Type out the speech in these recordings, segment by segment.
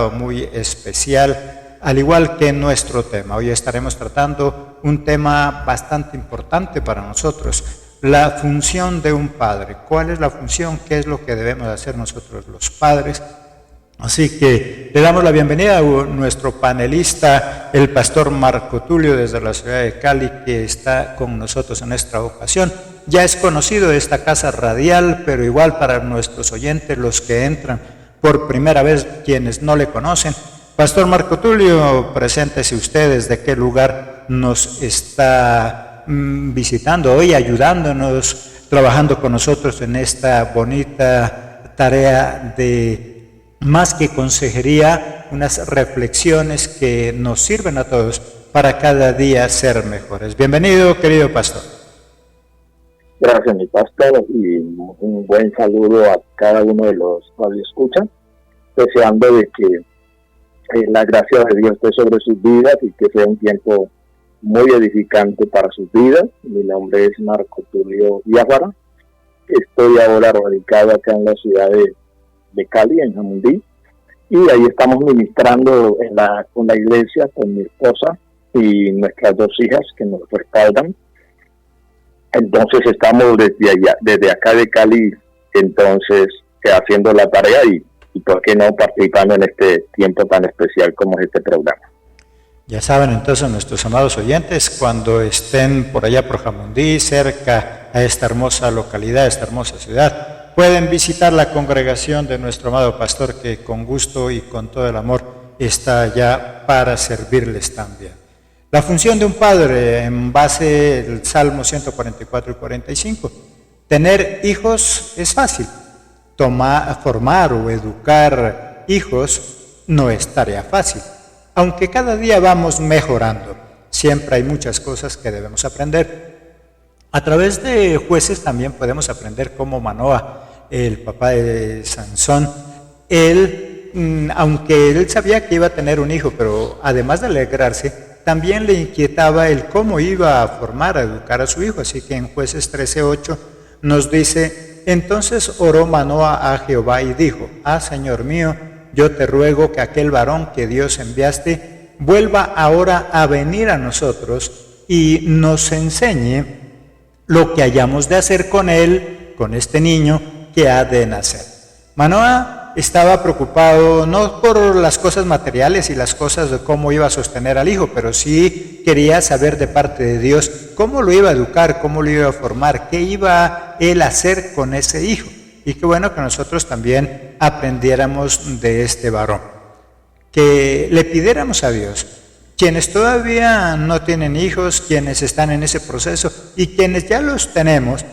muy especial, al igual que nuestro tema. Hoy estaremos tratando un tema bastante importante para nosotros, la función de un padre. ¿Cuál es la función? ¿Qué es lo que debemos hacer nosotros los padres? Así que le damos la bienvenida a nuestro panelista, el pastor Marco Tulio, desde la ciudad de Cali, que está con nosotros en esta ocasión. Ya es conocido de esta casa radial, pero igual para nuestros oyentes, los que entran por primera vez, quienes no le conocen. Pastor Marco Tulio, preséntese usted, desde qué lugar nos está visitando hoy, ayudándonos, trabajando con nosotros en esta bonita tarea de más que consejería, unas reflexiones que nos sirven a todos para cada día ser mejores. Bienvenido, querido pastor. Gracias, mi pastor, y un buen saludo a cada uno de los radioescuchas, deseando de que la gracia de Dios esté sobre sus vidas y que sea un tiempo muy edificante para sus vidas. Mi nombre es Marco Tulio Villaguara. Estoy ahora radicado acá en la ciudad de Cali, en Jamundí, y ahí estamos ministrando con la iglesia, con mi esposa y nuestras dos hijas que nos respaldan. Entonces estamos desde acá de Cali, entonces haciendo la tarea y por qué no participando en este tiempo tan especial como es este programa. Ya saben entonces nuestros amados oyentes, cuando estén por allá por Jamundí, cerca a esta hermosa localidad, esta hermosa ciudad, pueden visitar la congregación de nuestro amado pastor, que con gusto y con todo el amor está allá para servirles también. La función de un padre, en base al Salmo 144 y 45. Tener hijos es fácil. Formar o educar hijos no es tarea fácil. Aunque cada día vamos mejorando, siempre hay muchas cosas que debemos aprender. A través de Jueces también podemos aprender cómo Manoah, el papá de Sansón, aunque él sabía que iba a tener un hijo, pero además de alegrarse, también le inquietaba el cómo iba a formar, a educar a su hijo. Así que en Jueces 13:8 nos dice: entonces oró Manoah a Jehová y dijo: Señor mío, yo te ruego que aquel varón que Dios enviaste vuelva ahora a venir a nosotros y nos enseñe lo que hayamos de hacer con él, con este niño que ha de nacer. Manoah estaba preocupado no por las cosas materiales y las cosas de cómo iba a sostener al hijo, pero sí quería saber de parte de Dios cómo lo iba a educar, cómo lo iba a formar, qué iba él a hacer con ese hijo. Y qué bueno que nosotros también aprendiéramos de este varón, que le pidiéramos a Dios, quienes todavía no tienen hijos, quienes están en ese proceso y quienes ya los tenemos,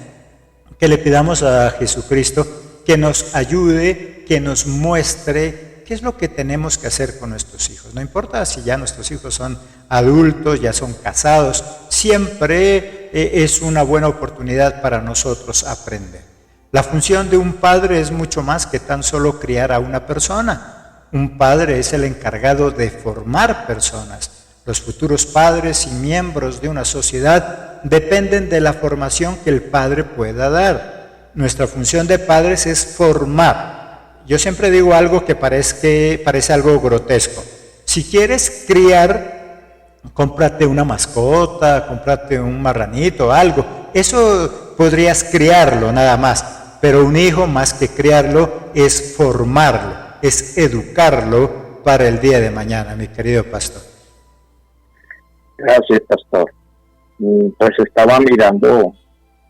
que le pidamos a Jesucristo que nos ayude, que nos muestre qué es lo que tenemos que hacer con nuestros hijos. No importa si ya nuestros hijos son adultos, ya son casados, siempre es una buena oportunidad para nosotros aprender. La función de un padre es mucho más que tan solo criar a una persona. Un padre es el encargado de formar personas. Los futuros padres y miembros de una sociedad dependen de la formación que el padre pueda dar. Nuestra función de padres es formar. Yo siempre digo algo que parece algo grotesco. Si quieres criar, cómprate una mascota, cómprate un marranito, algo. Eso podrías criarlo nada más. Pero un hijo, más que criarlo, es formarlo, es educarlo para el día de mañana, mi querido pastor. Gracias, pastor. Pues estaba mirando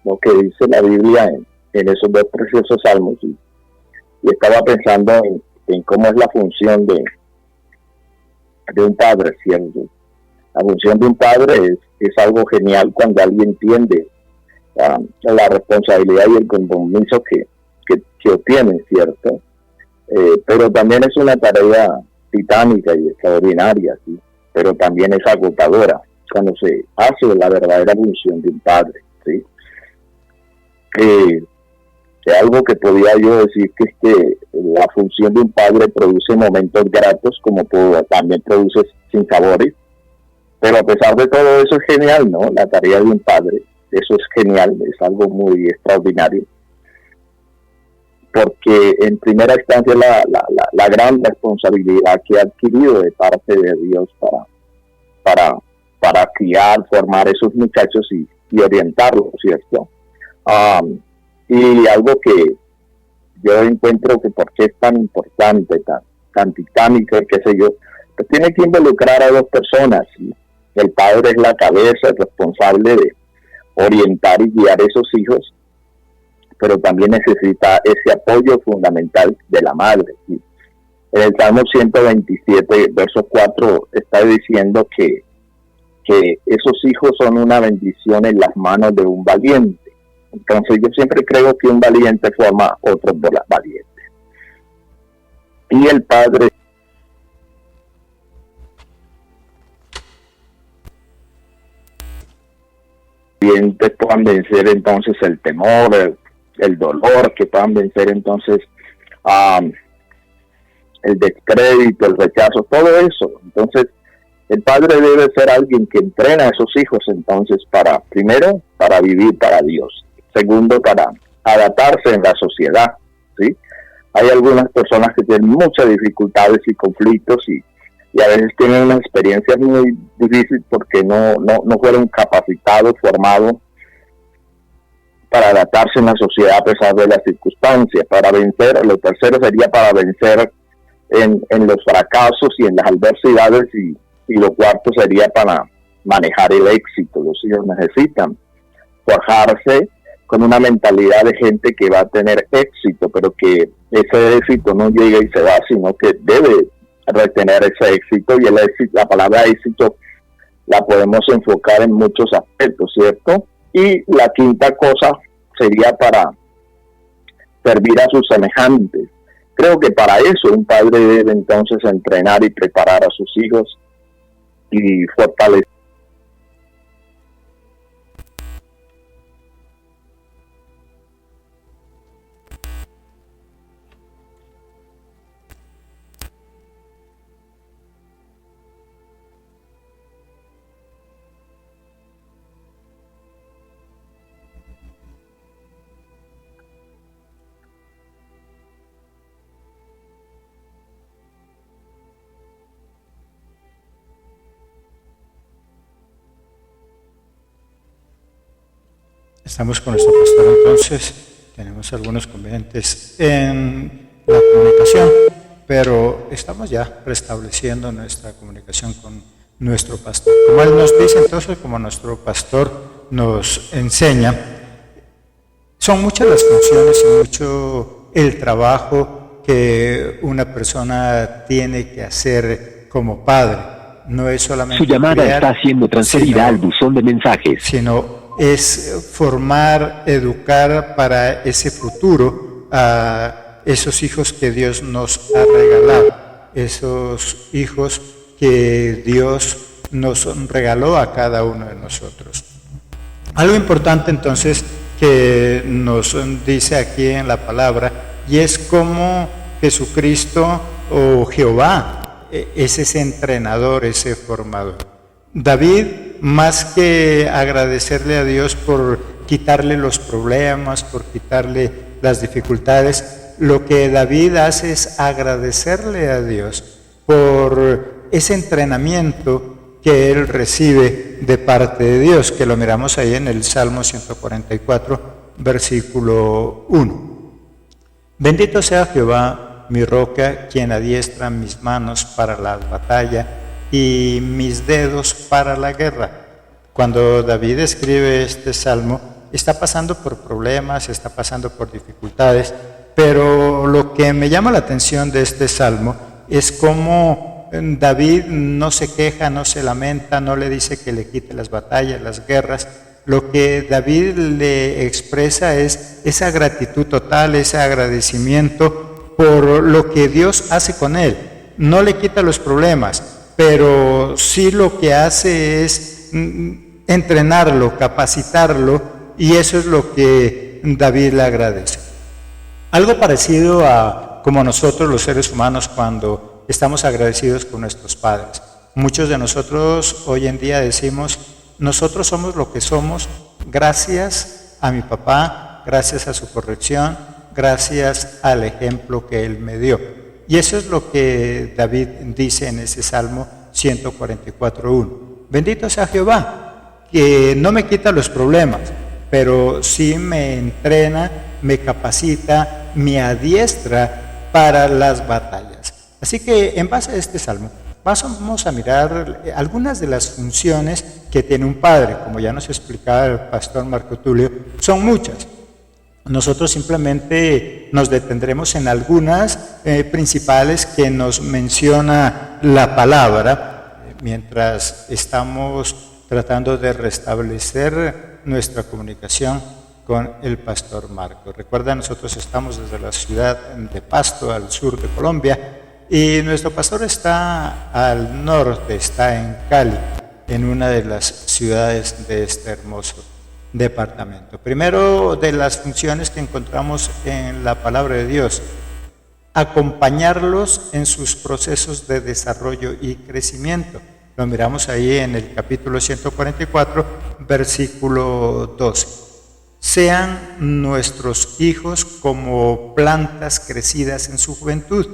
lo que dice la Biblia en esos dos preciosos salmos y estaba pensando en cómo es la función de un padre, ¿cierto? La función de un padre es algo genial cuando alguien entiende la responsabilidad y el compromiso que obtiene, ¿cierto? Pero también es una tarea titánica y extraordinaria, ¿sí? Pero también es agotadora cuando se hace la verdadera función de un padre, ¿sí? Algo que podía yo decir que es que la función de un padre produce momentos gratos, como también produce sinsabores, pero a pesar de todo eso es genial, ¿no? La tarea de un padre, eso es genial, es algo muy extraordinario. porque en primera instancia la gran responsabilidad que ha adquirido de parte de Dios para criar, formar esos muchachos y orientarlos, ¿cierto? Y algo que yo encuentro que por qué es tan importante, tan titánico, qué sé yo, pues tiene que involucrar a dos personas. El padre es la cabeza, el responsable de orientar y guiar a esos hijos, pero también necesita ese apoyo fundamental de la madre. ¿Sí? En el Salmo 127, verso 4, está diciendo que esos hijos son una bendición en las manos de un valiente. Entonces yo siempre creo que un valiente forma otro valiente. Y el padre valientes puedan vencer entonces el temor, el dolor, que puedan vencer entonces el descrédito, el rechazo, todo eso. Entonces el padre debe ser alguien que entrena a esos hijos entonces primero para vivir para Dios, segundo para adaptarse en la sociedad, ¿sí? Hay algunas personas que tienen muchas dificultades y conflictos y a veces tienen unas experiencias muy difíciles porque no fueron capacitados, formados para adaptarse en la sociedad a pesar de las circunstancias, para vencer. Lo tercero sería para vencer en los fracasos y en las adversidades y lo cuarto sería para manejar el éxito. Los hijos necesitan forjarse con una mentalidad de gente que va a tener éxito, pero que ese éxito no llega y se va, sino que debe retener ese éxito, y el éxito, la palabra éxito la podemos enfocar en muchos aspectos, ¿cierto? Y la quinta cosa sería para servir a sus semejantes. Creo que para eso un padre debe entonces entrenar y preparar a sus hijos y fortalecer. Estamos con nuestro pastor, entonces tenemos algunos convenientes en la comunicación, pero estamos ya restableciendo nuestra comunicación con nuestro pastor. Como él nos dice, entonces, como nuestro pastor nos enseña, son muchas las funciones y mucho el trabajo que una persona tiene que hacer como padre. No es solamente su llamada está siendo transferida al buzón de mensajes, sino es formar, educar para ese futuro a esos hijos que Dios nos ha regalado, esos hijos que Dios nos regaló a cada uno de nosotros. Algo importante entonces que nos dice aquí en la palabra, y es cómo Jesucristo o Jehová es ese entrenador, ese formador. David, más que agradecerle a Dios por quitarle los problemas, por quitarle las dificultades, lo que David hace es agradecerle a Dios por ese entrenamiento que él recibe de parte de Dios, que lo miramos ahí en el Salmo 144, versículo 1. Bendito sea Jehová, mi roca, quien adiestra mis manos para la batalla y mis dedos para la guerra. Cuando David escribe este salmo, está pasando por problemas, está pasando por dificultades, pero lo que me llama la atención de este salmo es cómo David no se queja, no se lamenta, no le dice que le quite las batallas, las guerras. Lo que David le expresa es esa gratitud total, ese agradecimiento por lo que Dios hace con él. No le quita los problemas, pero sí lo que hace es entrenarlo, capacitarlo, y eso es lo que David le agradece. Algo parecido a como nosotros los seres humanos cuando estamos agradecidos con nuestros padres. Muchos de nosotros hoy en día decimos, nosotros somos lo que somos gracias a mi papá, gracias a su corrección, gracias al ejemplo que Él me dio. Y eso es lo que David dice en ese Salmo 144:1. Bendito sea Jehová, que no me quita los problemas, pero sí me entrena, me capacita, me adiestra para las batallas. Así que en base a este Salmo, vamos a mirar algunas de las funciones que tiene un padre. Como ya nos explicaba el pastor Marco Tulio, son muchas. Nosotros simplemente nos detendremos en algunas principales que nos menciona la palabra, mientras estamos tratando de restablecer nuestra comunicación con el pastor Marco. Recuerda, nosotros estamos desde la ciudad de Pasto, al sur de Colombia, y nuestro pastor está al norte, está en Cali, en una de las ciudades de este hermoso departamento. Primero de las funciones que encontramos en la palabra de Dios: acompañarlos en sus procesos de desarrollo y crecimiento. Lo miramos ahí en el capítulo 144, versículo 12. Sean nuestros hijos como plantas crecidas en su juventud,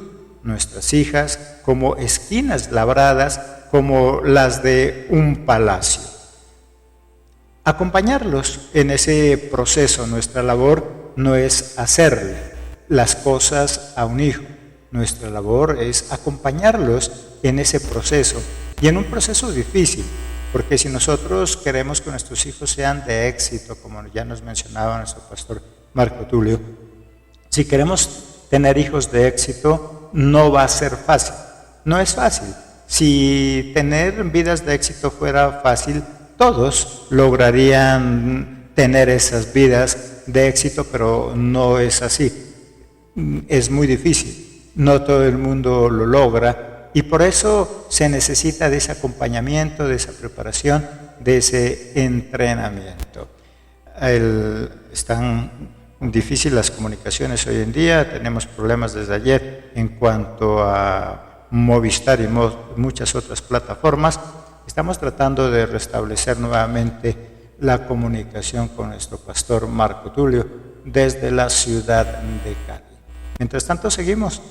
nuestras hijas como esquinas labradas, como las de un palacio. Acompañarlos en ese proceso. Nuestra labor no es hacerle las cosas a un hijo. Nuestra labor es acompañarlos en ese proceso, y en un proceso difícil, porque si nosotros queremos que nuestros hijos sean de éxito, como ya nos mencionaba nuestro pastor Marco Tulio, si queremos tener hijos de éxito, no va a ser fácil. No es fácil. Si tener vidas de éxito fuera fácil, todos lograrían tener esas vidas de éxito, pero no es así. Es muy difícil. No todo el mundo lo logra, y por eso se necesita de ese acompañamiento, de esa preparación, de ese entrenamiento. Están difíciles las comunicaciones hoy en día, tenemos problemas desde ayer en cuanto a Movistar y muchas otras plataformas. Estamos tratando de restablecer nuevamente la comunicación con nuestro pastor Marco Tulio desde la ciudad de Cali. Mientras tanto, seguimos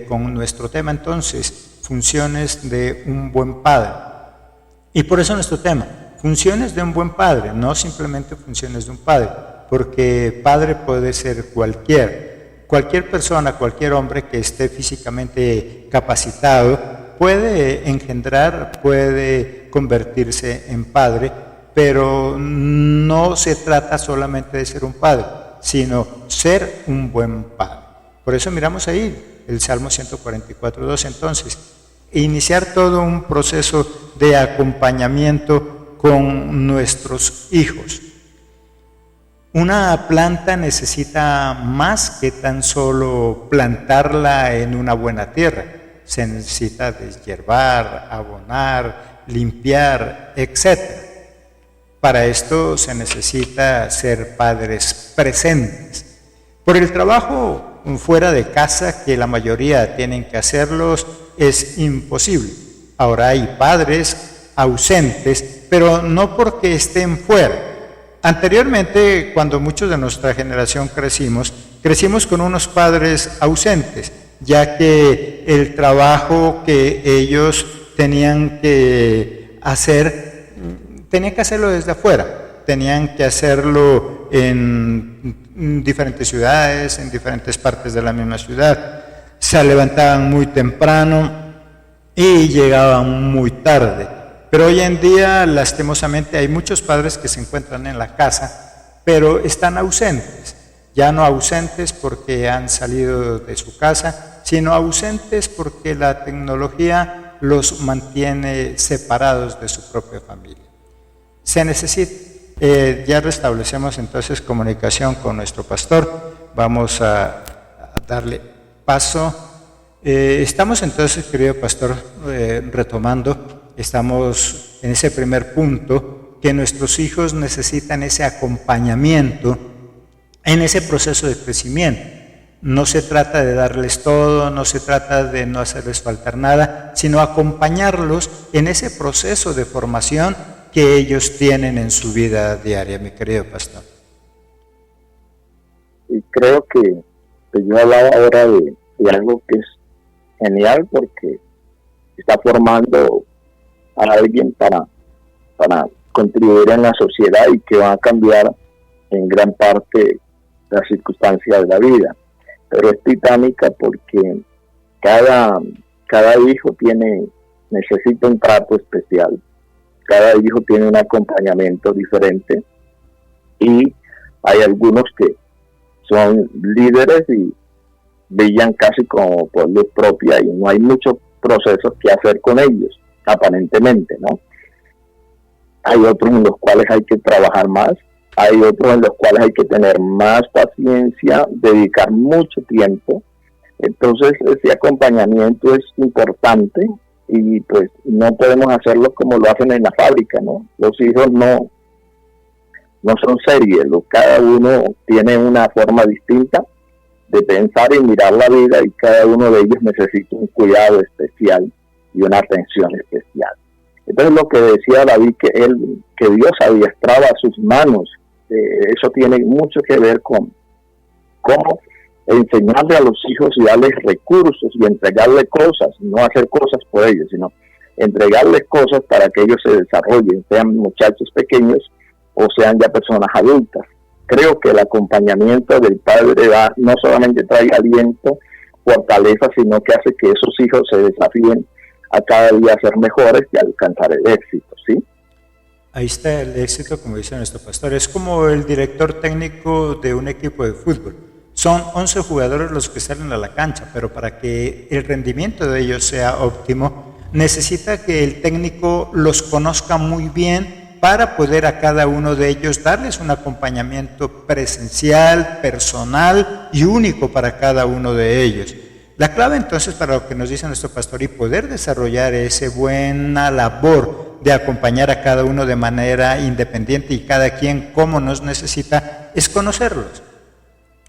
con nuestro tema entonces, funciones de un buen padre. Y por eso nuestro tema, funciones de un buen padre, no simplemente funciones de un padre, porque padre puede ser cualquier persona, cualquier hombre que esté físicamente capacitado puede engendrar, puede convertirse en padre, pero no se trata solamente de ser un padre, sino ser un buen padre. Por eso miramos ahí el Salmo 144:2, entonces, iniciar todo un proceso de acompañamiento con nuestros hijos. Una planta necesita más que tan solo plantarla en una buena tierra. Se necesita deshiervar, abonar, limpiar, etc. Para esto se necesita ser padres presentes. Por el trabajo fuera de casa, que la mayoría tienen que hacerlos, es imposible. Ahora hay padres ausentes, pero no porque estén fuera. Anteriormente, cuando muchos de nuestra generación crecimos con unos padres ausentes, ya que el trabajo que ellos tenían que hacerlo desde afuera, tenían que hacerlo en diferentes ciudades, en diferentes partes de la misma ciudad. Se levantaban muy temprano y llegaban muy tarde. Pero hoy en día, lastimosamente, hay muchos padres que se encuentran en la casa, pero están ausentes. Ya no ausentes porque han salido de su casa, sino ausentes porque la tecnología los mantiene separados de su propia familia. Se necesita, ya restablecemos entonces comunicación con nuestro pastor. Vamos a darle paso. Estamos entonces, querido pastor, retomando. Estamos en ese primer punto, que nuestros hijos necesitan ese acompañamiento en ese proceso de crecimiento. No se trata de darles todo, no se trata de no hacerles faltar nada, sino acompañarlos en ese proceso de formación que ellos tienen en su vida diaria, mi querido pastor. Y creo que pues yo hablaba ahora de algo que es genial, porque está formando a alguien para contribuir en la sociedad y que va a cambiar en gran parte las circunstancias de la vida. Pero es titánica porque cada hijo necesita un trato especial, cada hijo tiene un acompañamiento diferente, y hay algunos que son líderes y brillan casi como por luz propia y no hay muchos procesos que hacer con ellos, aparentemente, ¿no? Hay otros en los cuales hay que trabajar más, hay otros en los cuales hay que tener más paciencia, dedicar mucho tiempo. Entonces ese acompañamiento es importante y pues no podemos hacerlo como lo hacen en la fábrica, ¿no? Los hijos no son series, cada uno tiene una forma distinta de pensar y mirar la vida, y cada uno de ellos necesita un cuidado especial y una atención especial. Entonces lo que decía David, que Dios adiestraba sus manos, eso tiene mucho que ver con cómo enseñarle a los hijos y darles recursos y entregarles cosas, no hacer cosas por ellos, sino entregarles cosas para que ellos se desarrollen, sean muchachos pequeños o sean ya personas adultas. Creo que el acompañamiento del padre no solamente trae aliento, fortaleza, sino que hace que esos hijos se desafíen a cada día ser mejores y a alcanzar el éxito, ¿sí? Ahí está el éxito, como dice nuestro pastor. Es como el director técnico de un equipo de fútbol. Son 11 jugadores los que salen a la cancha, pero para que el rendimiento de ellos sea óptimo, necesita que el técnico los conozca muy bien para poder a cada uno de ellos darles un acompañamiento presencial, personal y único para cada uno de ellos. La clave entonces para lo que nos dice nuestro pastor y poder desarrollar esa buena labor de acompañar a cada uno de manera independiente y cada quien como nos necesita es conocerlos.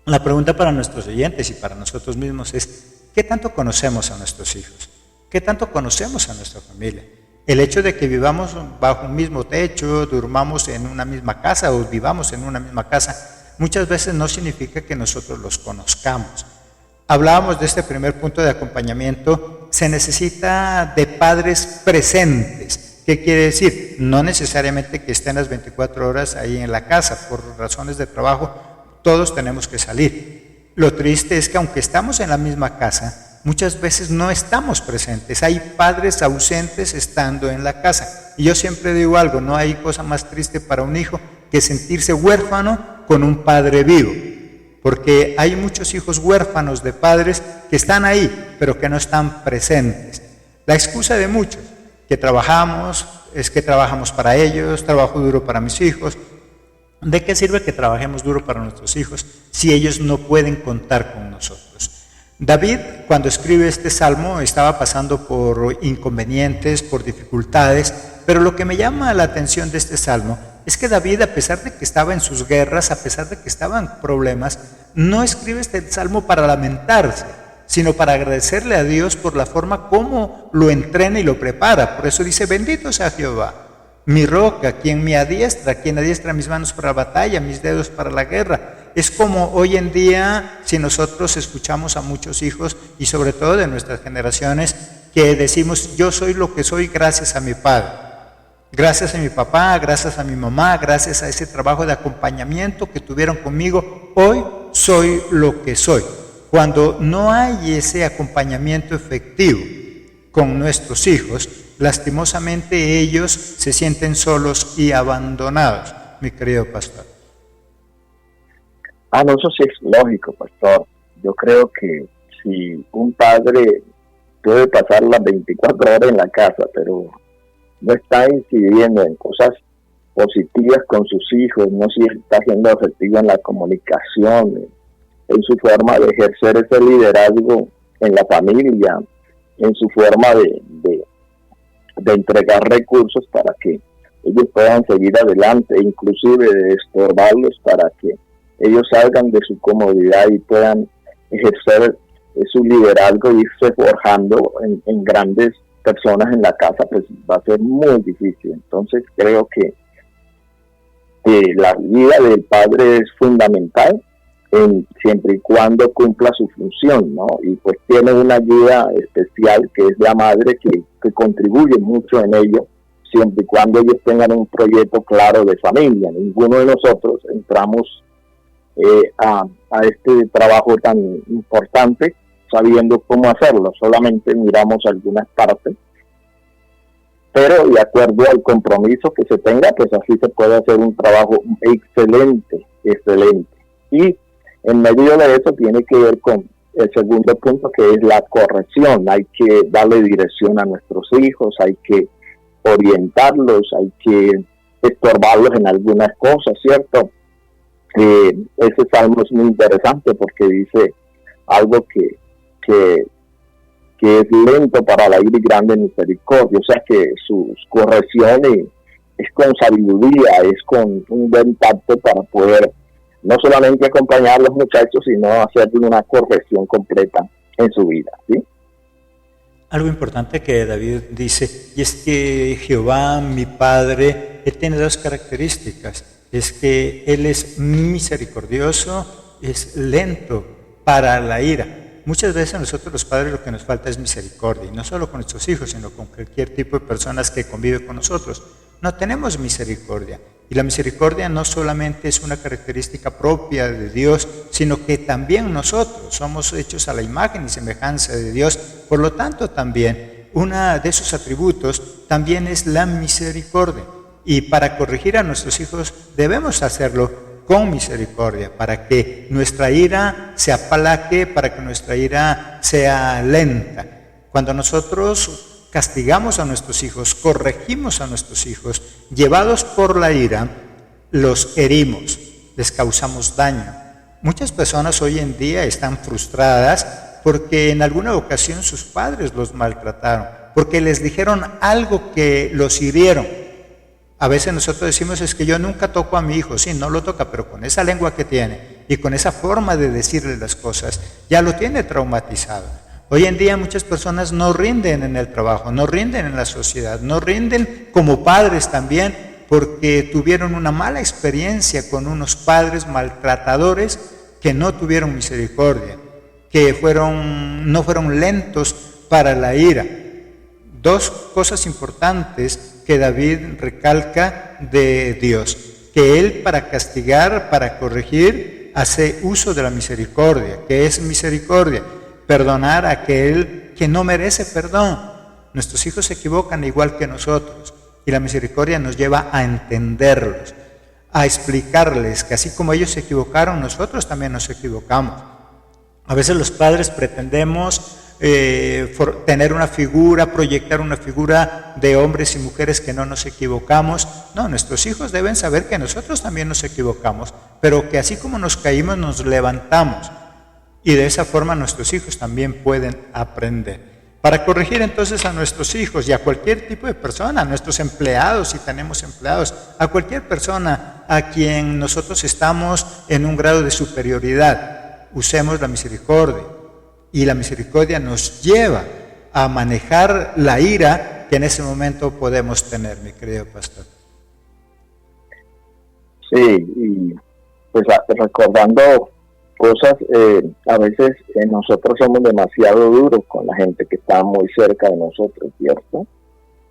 La pregunta para nuestros oyentes y para nosotros mismos es: ¿qué tanto conocemos a nuestros hijos? ¿Qué tanto conocemos a nuestra familia? El hecho de que vivamos bajo un mismo techo, durmamos en una misma casa o vivamos en una misma casa, muchas veces no significa que nosotros los conozcamos. Hablábamos de este primer punto de acompañamiento. Se necesita de padres presentes. ¿Qué quiere decir? No necesariamente que estén las 24 horas ahí en la casa. Por razones de trabajo, todos tenemos que salir. Lo triste es que aunque estamos en la misma casa, muchas veces no estamos presentes. Hay padres ausentes estando en la casa. Y yo siempre digo algo: no hay cosa más triste para un hijo que sentirse huérfano con un padre vivo. Porque hay muchos hijos huérfanos de padres que están ahí, pero que no están presentes. La excusa de muchos que trabajamos es que trabajamos para ellos, trabajo duro para mis hijos. ¿De qué sirve que trabajemos duro para nuestros hijos si ellos no pueden contar con nosotros? David, cuando escribe este salmo, estaba pasando por inconvenientes, por dificultades, pero lo que me llama la atención de este salmo es que David, a pesar de que estaba en sus guerras, a pesar de que estaban problemas, no escribe este salmo para lamentarse, sino para agradecerle a Dios por la forma como lo entrena y lo prepara. Por eso dice: bendito sea Jehová, mi roca, quien adiestra mis manos para la batalla, mis dedos para la guerra. Es como hoy en día, si nosotros escuchamos a muchos hijos, y sobre todo de nuestras generaciones, que decimos: yo soy lo que soy gracias a mi padre, gracias a mi papá, gracias a mi mamá, gracias a ese trabajo de acompañamiento que tuvieron conmigo, hoy soy lo que soy. Cuando no hay ese acompañamiento efectivo con nuestros hijos, lastimosamente ellos se sienten solos y abandonados, mi querido pastor. No, eso sí es lógico, pastor. Yo creo que si un padre puede pasar las 24 horas en la casa, pero no está incidiendo en cosas positivas con sus hijos, no está siendo efectivo en la comunicación, en su forma de ejercer ese liderazgo en la familia, en su forma de entregar recursos para que ellos puedan seguir adelante, inclusive de estorbarlos para que ellos salgan de su comodidad y puedan ejercer su liderazgo y irse forjando en grandes personas en la casa, pues va a ser muy difícil. Entonces creo que la vida del padre es fundamental, siempre y cuando cumpla su función, ¿no? Y pues tiene una ayuda especial que es la madre que contribuye mucho en ello, siempre y cuando ellos tengan un proyecto claro de familia. Ninguno de nosotros entramos a este trabajo tan importante sabiendo cómo hacerlo, solamente miramos algunas partes, pero de acuerdo al compromiso que se tenga, pues así se puede hacer un trabajo excelente. Y en medio de eso tiene que ver con el segundo punto, que es la corrección. Hay que darle dirección a nuestros hijos, hay que orientarlos, hay que estorbarlos en algunas cosas, ¿cierto? Ese salmo es muy interesante porque dice algo que es lento para la ira y grande misericordia, o sea que sus correcciones es con sabiduría, es con un buen tacto para poder no solamente acompañar a los muchachos, sino hacerle una corrección completa en su vida, ¿sí? Algo importante que David dice, y es que Jehová, mi Padre, él tiene dos características, es que él es misericordioso, es lento para la ira. Muchas veces a nosotros los padres lo que nos falta es misericordia, y no solo con nuestros hijos, sino con cualquier tipo de personas que conviven con nosotros. No tenemos misericordia, y la misericordia no solamente es una característica propia de Dios, sino que también nosotros somos hechos a la imagen y semejanza de Dios. Por lo tanto, también uno de esos atributos también es la misericordia, y para corregir a nuestros hijos debemos hacerlo con misericordia, para que nuestra ira se aplaque, para que nuestra ira sea lenta. Cuando nosotros castigamos a nuestros hijos, corregimos a nuestros hijos, llevados por la ira, los herimos, les causamos daño. Muchas personas hoy en día están frustradas porque en alguna ocasión sus padres los maltrataron, porque les dijeron algo que los hirieron. A veces nosotros decimos, es que yo nunca toco a mi hijo. Sí, no lo toca, pero con esa lengua que tiene y con esa forma de decirle las cosas, ya lo tiene traumatizado. Hoy en día muchas personas no rinden en el trabajo, no rinden en la sociedad, no rinden como padres también, porque tuvieron una mala experiencia con unos padres maltratadores que no tuvieron misericordia, que no fueron lentos para la ira. Dos cosas importantes que David recalca de Dios, que él para castigar, para corregir, hace uso de la misericordia. ¿Qué es misericordia? Perdonar a aquel que no merece perdón. Nuestros hijos se equivocan igual que nosotros, y la misericordia nos lleva a entenderlos, a explicarles que así como ellos se equivocaron, nosotros también nos equivocamos. A veces los padres pretendemos tener una figura, proyectar una figura de hombres y mujeres que no nos equivocamos. No, nuestros hijos deben saber que nosotros también nos equivocamos, pero que así como nos caímos, nos levantamos, y de esa forma nuestros hijos también pueden aprender. Para corregir entonces a nuestros hijos y a cualquier tipo de persona, a nuestros empleados, si tenemos empleados, a cualquier persona a quien nosotros estamos en un grado de superioridad, usemos la misericordia. Y la misericordia nos lleva a manejar la ira que en ese momento podemos tener, mi querido pastor. Sí, y pues recordando cosas, a veces nosotros somos demasiado duros con la gente que está muy cerca de nosotros, ¿cierto?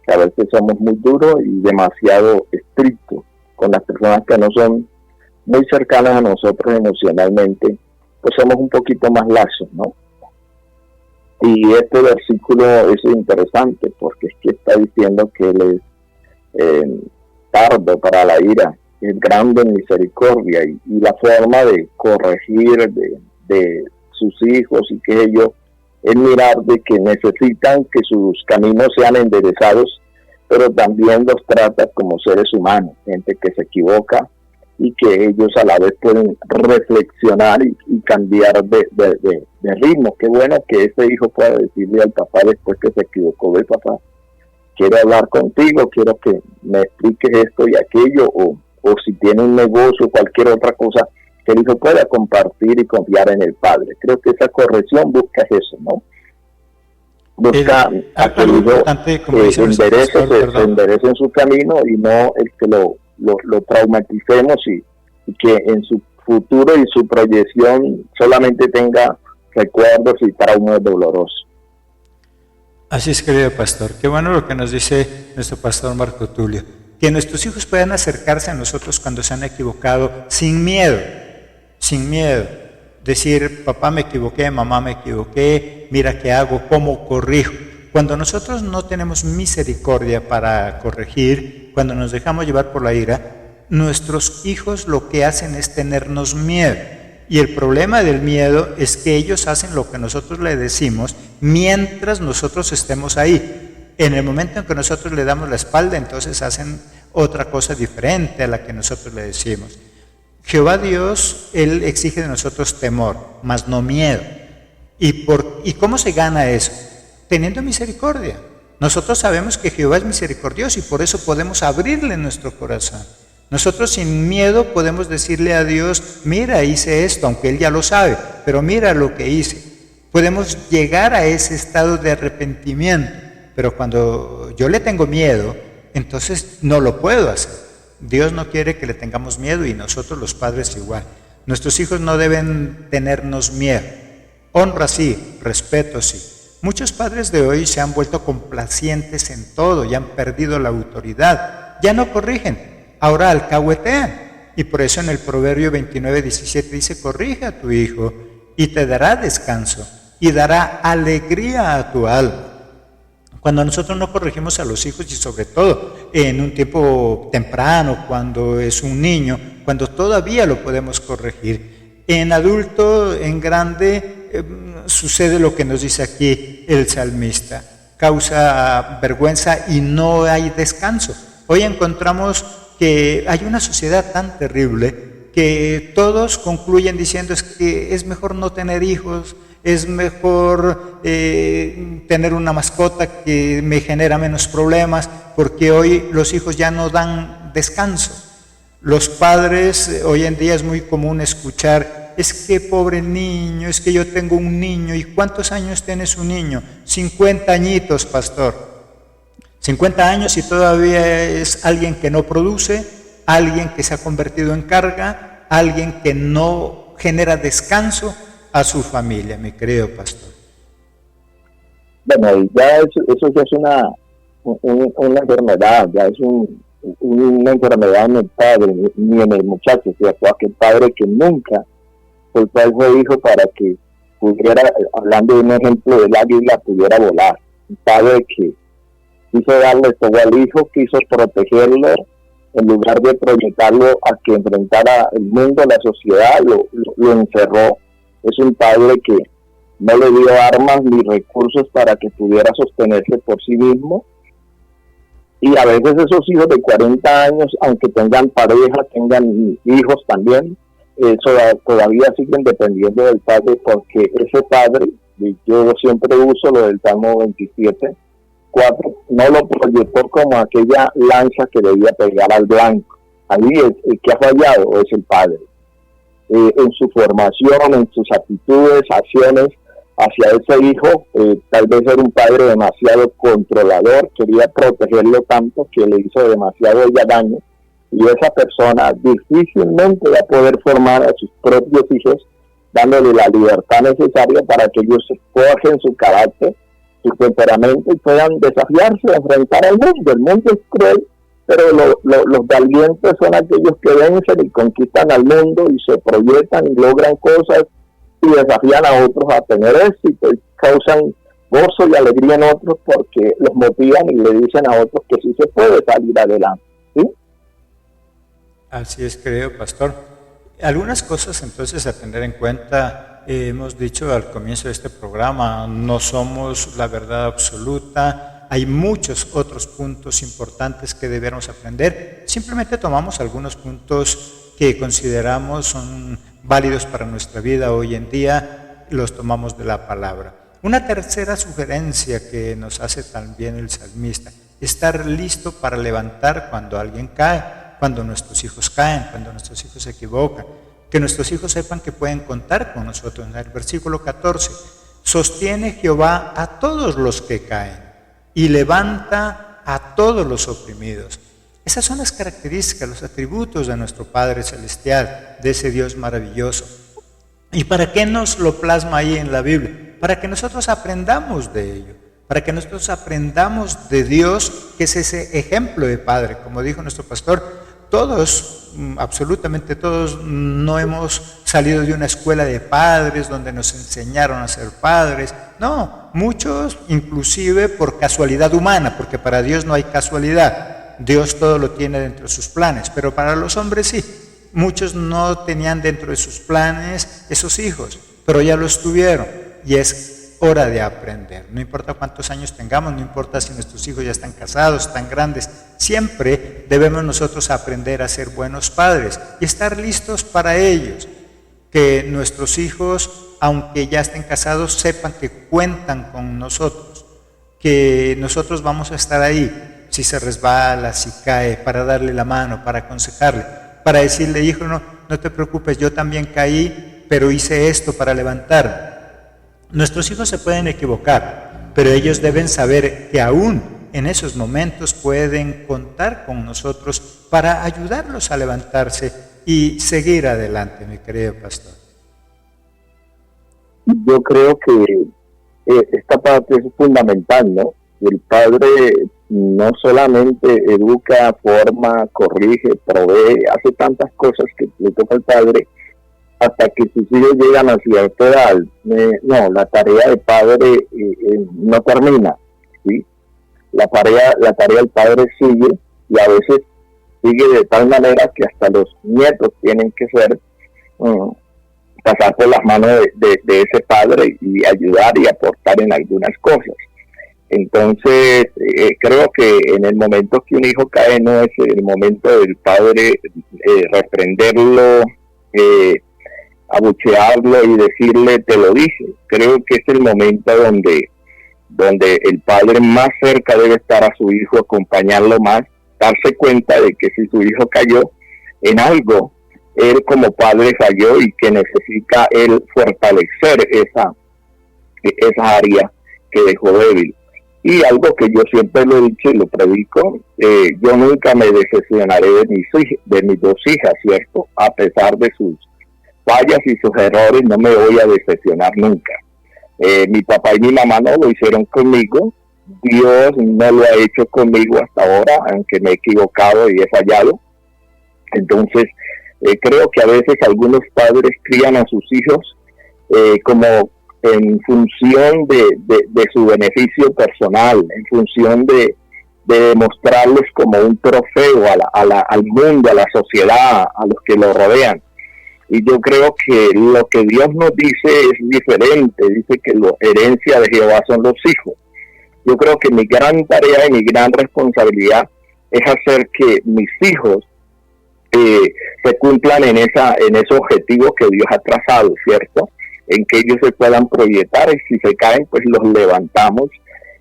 A veces somos muy duros y demasiado estrictos con las personas que no son muy cercanas a nosotros emocionalmente, pues somos un poquito más laxos, ¿no? Y este versículo es interesante porque es que está diciendo que él es tardo para la ira, es grande en misericordia, y la forma de corregir de sus hijos y que ellos es mirar de que necesitan que sus caminos sean enderezados, pero también los trata como seres humanos, gente que se equivoca, y que ellos a la vez pueden reflexionar y cambiar de ritmo. Qué bueno que ese hijo pueda decirle al papá después que se equivocó: ve, papá, quiero hablar contigo, quiero que me expliques esto y aquello, o si tiene un negocio o cualquier otra cosa, que el hijo pueda compartir y confiar en el padre. Creo que esa corrección busca eso, ¿no? Busca a que el hijo se enderece en su camino, y no el que lo traumaticemos y que en su futuro y su proyección solamente tenga recuerdos y traumas dolorosos. Así es, querido pastor. Qué bueno lo que nos dice nuestro pastor Marco Tulio. Que nuestros hijos puedan acercarse a nosotros cuando se han equivocado sin miedo, sin miedo. Decir, papá me equivoqué, mamá me equivoqué, mira qué hago, cómo corrijo. Cuando nosotros no tenemos misericordia para corregir, cuando nos dejamos llevar por la ira, nuestros hijos lo que hacen es tenernos miedo. Y el problema del miedo es que ellos hacen lo que nosotros le decimos mientras nosotros estemos ahí. En el momento en que nosotros le damos la espalda, entonces hacen otra cosa diferente a la que nosotros le decimos. Jehová Dios, Él exige de nosotros temor, mas no miedo. ¿Y cómo se gana eso? Teniendo misericordia. Nosotros sabemos que Jehová es misericordioso y por eso podemos abrirle nuestro corazón. Nosotros sin miedo podemos decirle a Dios, mira, hice esto, aunque Él ya lo sabe, pero mira lo que hice. Podemos llegar a ese estado de arrepentimiento, pero cuando yo le tengo miedo, entonces no lo puedo hacer. Dios no quiere que le tengamos miedo y nosotros los padres igual. Nuestros hijos no deben tenernos miedo. Honra sí, respeto sí. Muchos padres de hoy se han vuelto complacientes en todo y han perdido la autoridad. Ya no corrigen. Ahora alcahuetean, y por eso en el Proverbio 29:17 dice, corrige a tu hijo y te dará descanso y dará alegría a tu alma. Cuando nosotros no corregimos a los hijos y sobre todo en un tiempo temprano, cuando es un niño, cuando todavía lo podemos corregir. En adulto, en grande, sucede lo que nos dice aquí el salmista, causa vergüenza y no hay descanso. Hoy encontramos que hay una sociedad tan terrible que todos concluyen diciendo es que es mejor no tener hijos, es mejor tener una mascota que me genera menos problemas, porque hoy los hijos ya no dan descanso. Los padres, hoy en día es muy común escuchar, es que pobre niño, es que yo tengo un niño, ¿y cuántos años tiene su niño? 50 añitos, pastor. 50 años y todavía es alguien que no produce, alguien que se ha convertido en carga, alguien que no genera descanso a su familia, mi querido pastor. Bueno, ya eso ya es una enfermedad, ya es una enfermedad en el padre, ni en el muchacho, ¿cierto? Aquel padre que nunca soltó a su hijo para que pudiera, hablando de un ejemplo del águila, pudiera volar. Un padre que quiso darle todo al hijo, quiso protegerlo, en lugar de proyectarlo a que enfrentara el mundo, la sociedad, lo encerró. Es un padre que no le dio armas ni recursos para que pudiera sostenerse por sí mismo. Y a veces esos hijos de 40 años, aunque tengan pareja, tengan hijos también, todavía siguen dependiendo del padre, porque ese padre, yo siempre uso lo del Salmo 27, 4, no lo proyectó como aquella lanza que debía pegar al blanco. Ahí el que ha fallado es el padre. En su formación, en sus actitudes, acciones hacia ese hijo, tal vez era un padre demasiado controlador, quería protegerlo tanto que le hizo demasiado daño, y esa persona difícilmente va a poder formar a sus propios hijos, dándole la libertad necesaria para que ellos forjen su carácter, su temperamento y puedan desafiarse a enfrentar al mundo. El mundo es cruel, pero los valientes son aquellos que vencen y conquistan al mundo y se proyectan y logran cosas y desafían a otros a tener éxito y causan gozo y alegría en otros porque los motivan y le dicen a otros que sí se puede salir adelante. ¿Sí? Así es, querido pastor. Algunas cosas entonces a tener en cuenta. Hemos dicho al comienzo de este programa, no somos la verdad absoluta, hay muchos otros puntos importantes que debemos aprender, simplemente tomamos algunos puntos que consideramos son válidos para nuestra vida hoy en día, los tomamos de la palabra. Una tercera sugerencia que nos hace también el salmista, estar listo para levantar cuando alguien cae, cuando nuestros hijos caen, cuando nuestros hijos se equivocan. Que nuestros hijos sepan que pueden contar con nosotros. En el versículo 14, sostiene Jehová a todos los que caen y levanta a todos los oprimidos. Esas son las características, los atributos de nuestro Padre Celestial, de ese Dios maravilloso. ¿Y para qué nos lo plasma ahí en la Biblia? Para que nosotros aprendamos de ello, para que nosotros aprendamos de Dios, que es ese ejemplo de Padre. Como dijo nuestro pastor, todos, absolutamente todos, no hemos salido de una escuela de padres donde nos enseñaron a ser padres. No, muchos inclusive por casualidad humana, porque para Dios no hay casualidad. Dios todo lo tiene dentro de sus planes, pero para los hombres sí. Muchos no tenían dentro de sus planes esos hijos, pero ya los tuvieron y es hora de aprender. No importa cuántos años tengamos, no importa si nuestros hijos ya están casados, están grandes, siempre debemos nosotros aprender a ser buenos padres y estar listos para ellos. Que nuestros hijos, aunque ya estén casados, sepan que cuentan con nosotros, que nosotros vamos a estar ahí si se resbala, si cae, para darle la mano, para aconsejarle, para decirle, hijo, no te preocupes, yo también caí, pero hice esto para levantarme. Nuestros hijos se pueden equivocar, pero ellos deben saber que aún en esos momentos pueden contar con nosotros para ayudarlos a levantarse y seguir adelante, mi querido pastor. Yo creo que esta parte es fundamental, ¿no? El padre no solamente educa, forma, corrige, provee, hace tantas cosas que le toca al padre hasta que sus hijos llegan a cierta edad. No, la tarea de padre no termina, ¿sí? La tarea del padre sigue y a veces sigue de tal manera que hasta los nietos tienen que ser pasar por las manos de ese padre y ayudar y aportar en algunas cosas. Entonces, creo que en el momento que un hijo cae no es el momento del padre reprenderlo, abuchearlo y decirle te lo dije. Creo que es el momento donde el padre más cerca debe estar a su hijo, acompañarlo más, darse cuenta de que si su hijo cayó en algo, él como padre falló y que necesita él fortalecer esa área que dejó débil. Y algo que yo siempre lo he dicho y lo predico, yo nunca me decepcionaré de mis dos hijas, ¿cierto? A pesar de sus fallas y sus errores, no me voy a decepcionar nunca. Mi papá y mi mamá no lo hicieron conmigo, Dios no lo ha hecho conmigo hasta ahora, aunque me he equivocado y he fallado. Entonces, creo que a veces algunos padres crían a sus hijos como en función de su beneficio personal, en función de demostrarles como un trofeo al mundo, a la sociedad, a los que lo rodean. Y yo creo que lo que Dios nos dice es diferente. Dice que la herencia de Jehová son los hijos. Yo creo que mi gran tarea y mi gran responsabilidad es hacer que mis hijos se cumplan en ese objetivo que Dios ha trazado, ¿cierto? En que ellos se puedan proyectar y si se caen, pues los levantamos,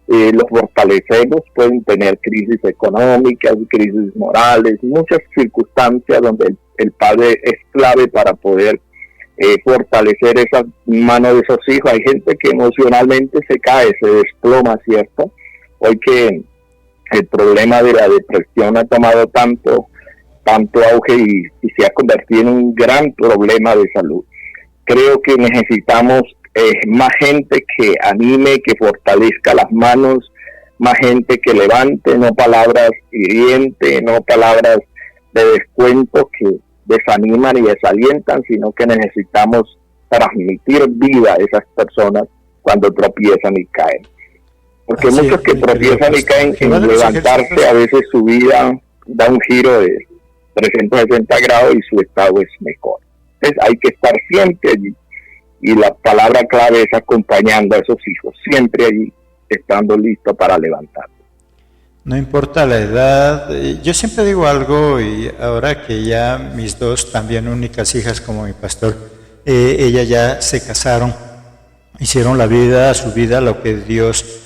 los fortalecemos. Pueden tener crisis económicas, crisis morales, muchas circunstancias donde el padre es clave para poder fortalecer esa mano de esos hijos. Hay gente que emocionalmente se cae, se desploma, ¿cierto? Hoy que el problema de la depresión ha tomado tanto auge y se ha convertido en un gran problema de salud. Creo que necesitamos más gente que anime, que fortalezca las manos, más gente que levante, no palabras hirientes, no palabras de descuento que desaniman y desalientan, sino que necesitamos transmitir vida a esas personas cuando tropiezan y caen. Porque así muchos que tropiezan y caen en levantarse, a veces su vida da un giro de 360 grados y su estado es mejor. Entonces hay que estar siempre allí, y la palabra clave es acompañando a esos hijos, siempre allí, estando listo para levantar. No importa la edad, yo siempre digo algo, y ahora que ya mis dos también únicas hijas como mi pastor, ellas ya se casaron, hicieron su vida, lo que Dios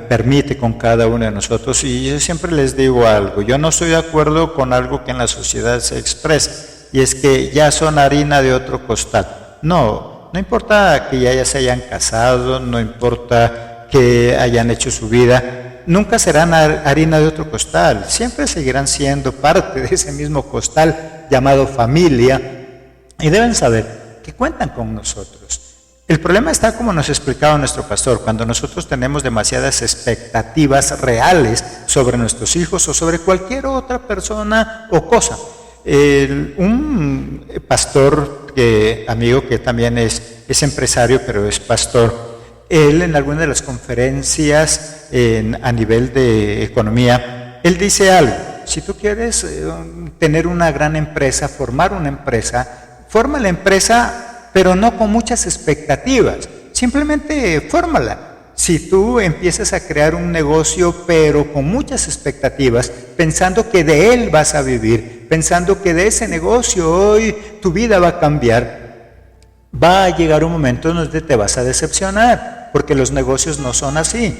permite con cada uno de nosotros, y yo siempre les digo algo, yo no estoy de acuerdo con algo que en la sociedad se expresa, y es que ya son harina de otro costal. No importa que ya se hayan casado, no importa que hayan hecho su vida, nunca serán harina de otro costal, siempre seguirán siendo parte de ese mismo costal llamado familia, y deben saber que cuentan con nosotros. El problema está, como nos explicaba nuestro pastor, cuando nosotros tenemos demasiadas expectativas reales sobre nuestros hijos o sobre cualquier otra persona o cosa. Un pastor amigo que también es empresario, pero es pastor, él en alguna de las conferencias a nivel de economía, él dice algo: si tú quieres tener una gran empresa, formar una empresa, forma la empresa, pero no con muchas expectativas, simplemente fórmala. Si tú empiezas a crear un negocio, pero con muchas expectativas, pensando que de él vas a vivir, pensando que de ese negocio hoy tu vida va a cambiar, va a llegar un momento donde te vas a decepcionar, porque los negocios no son así.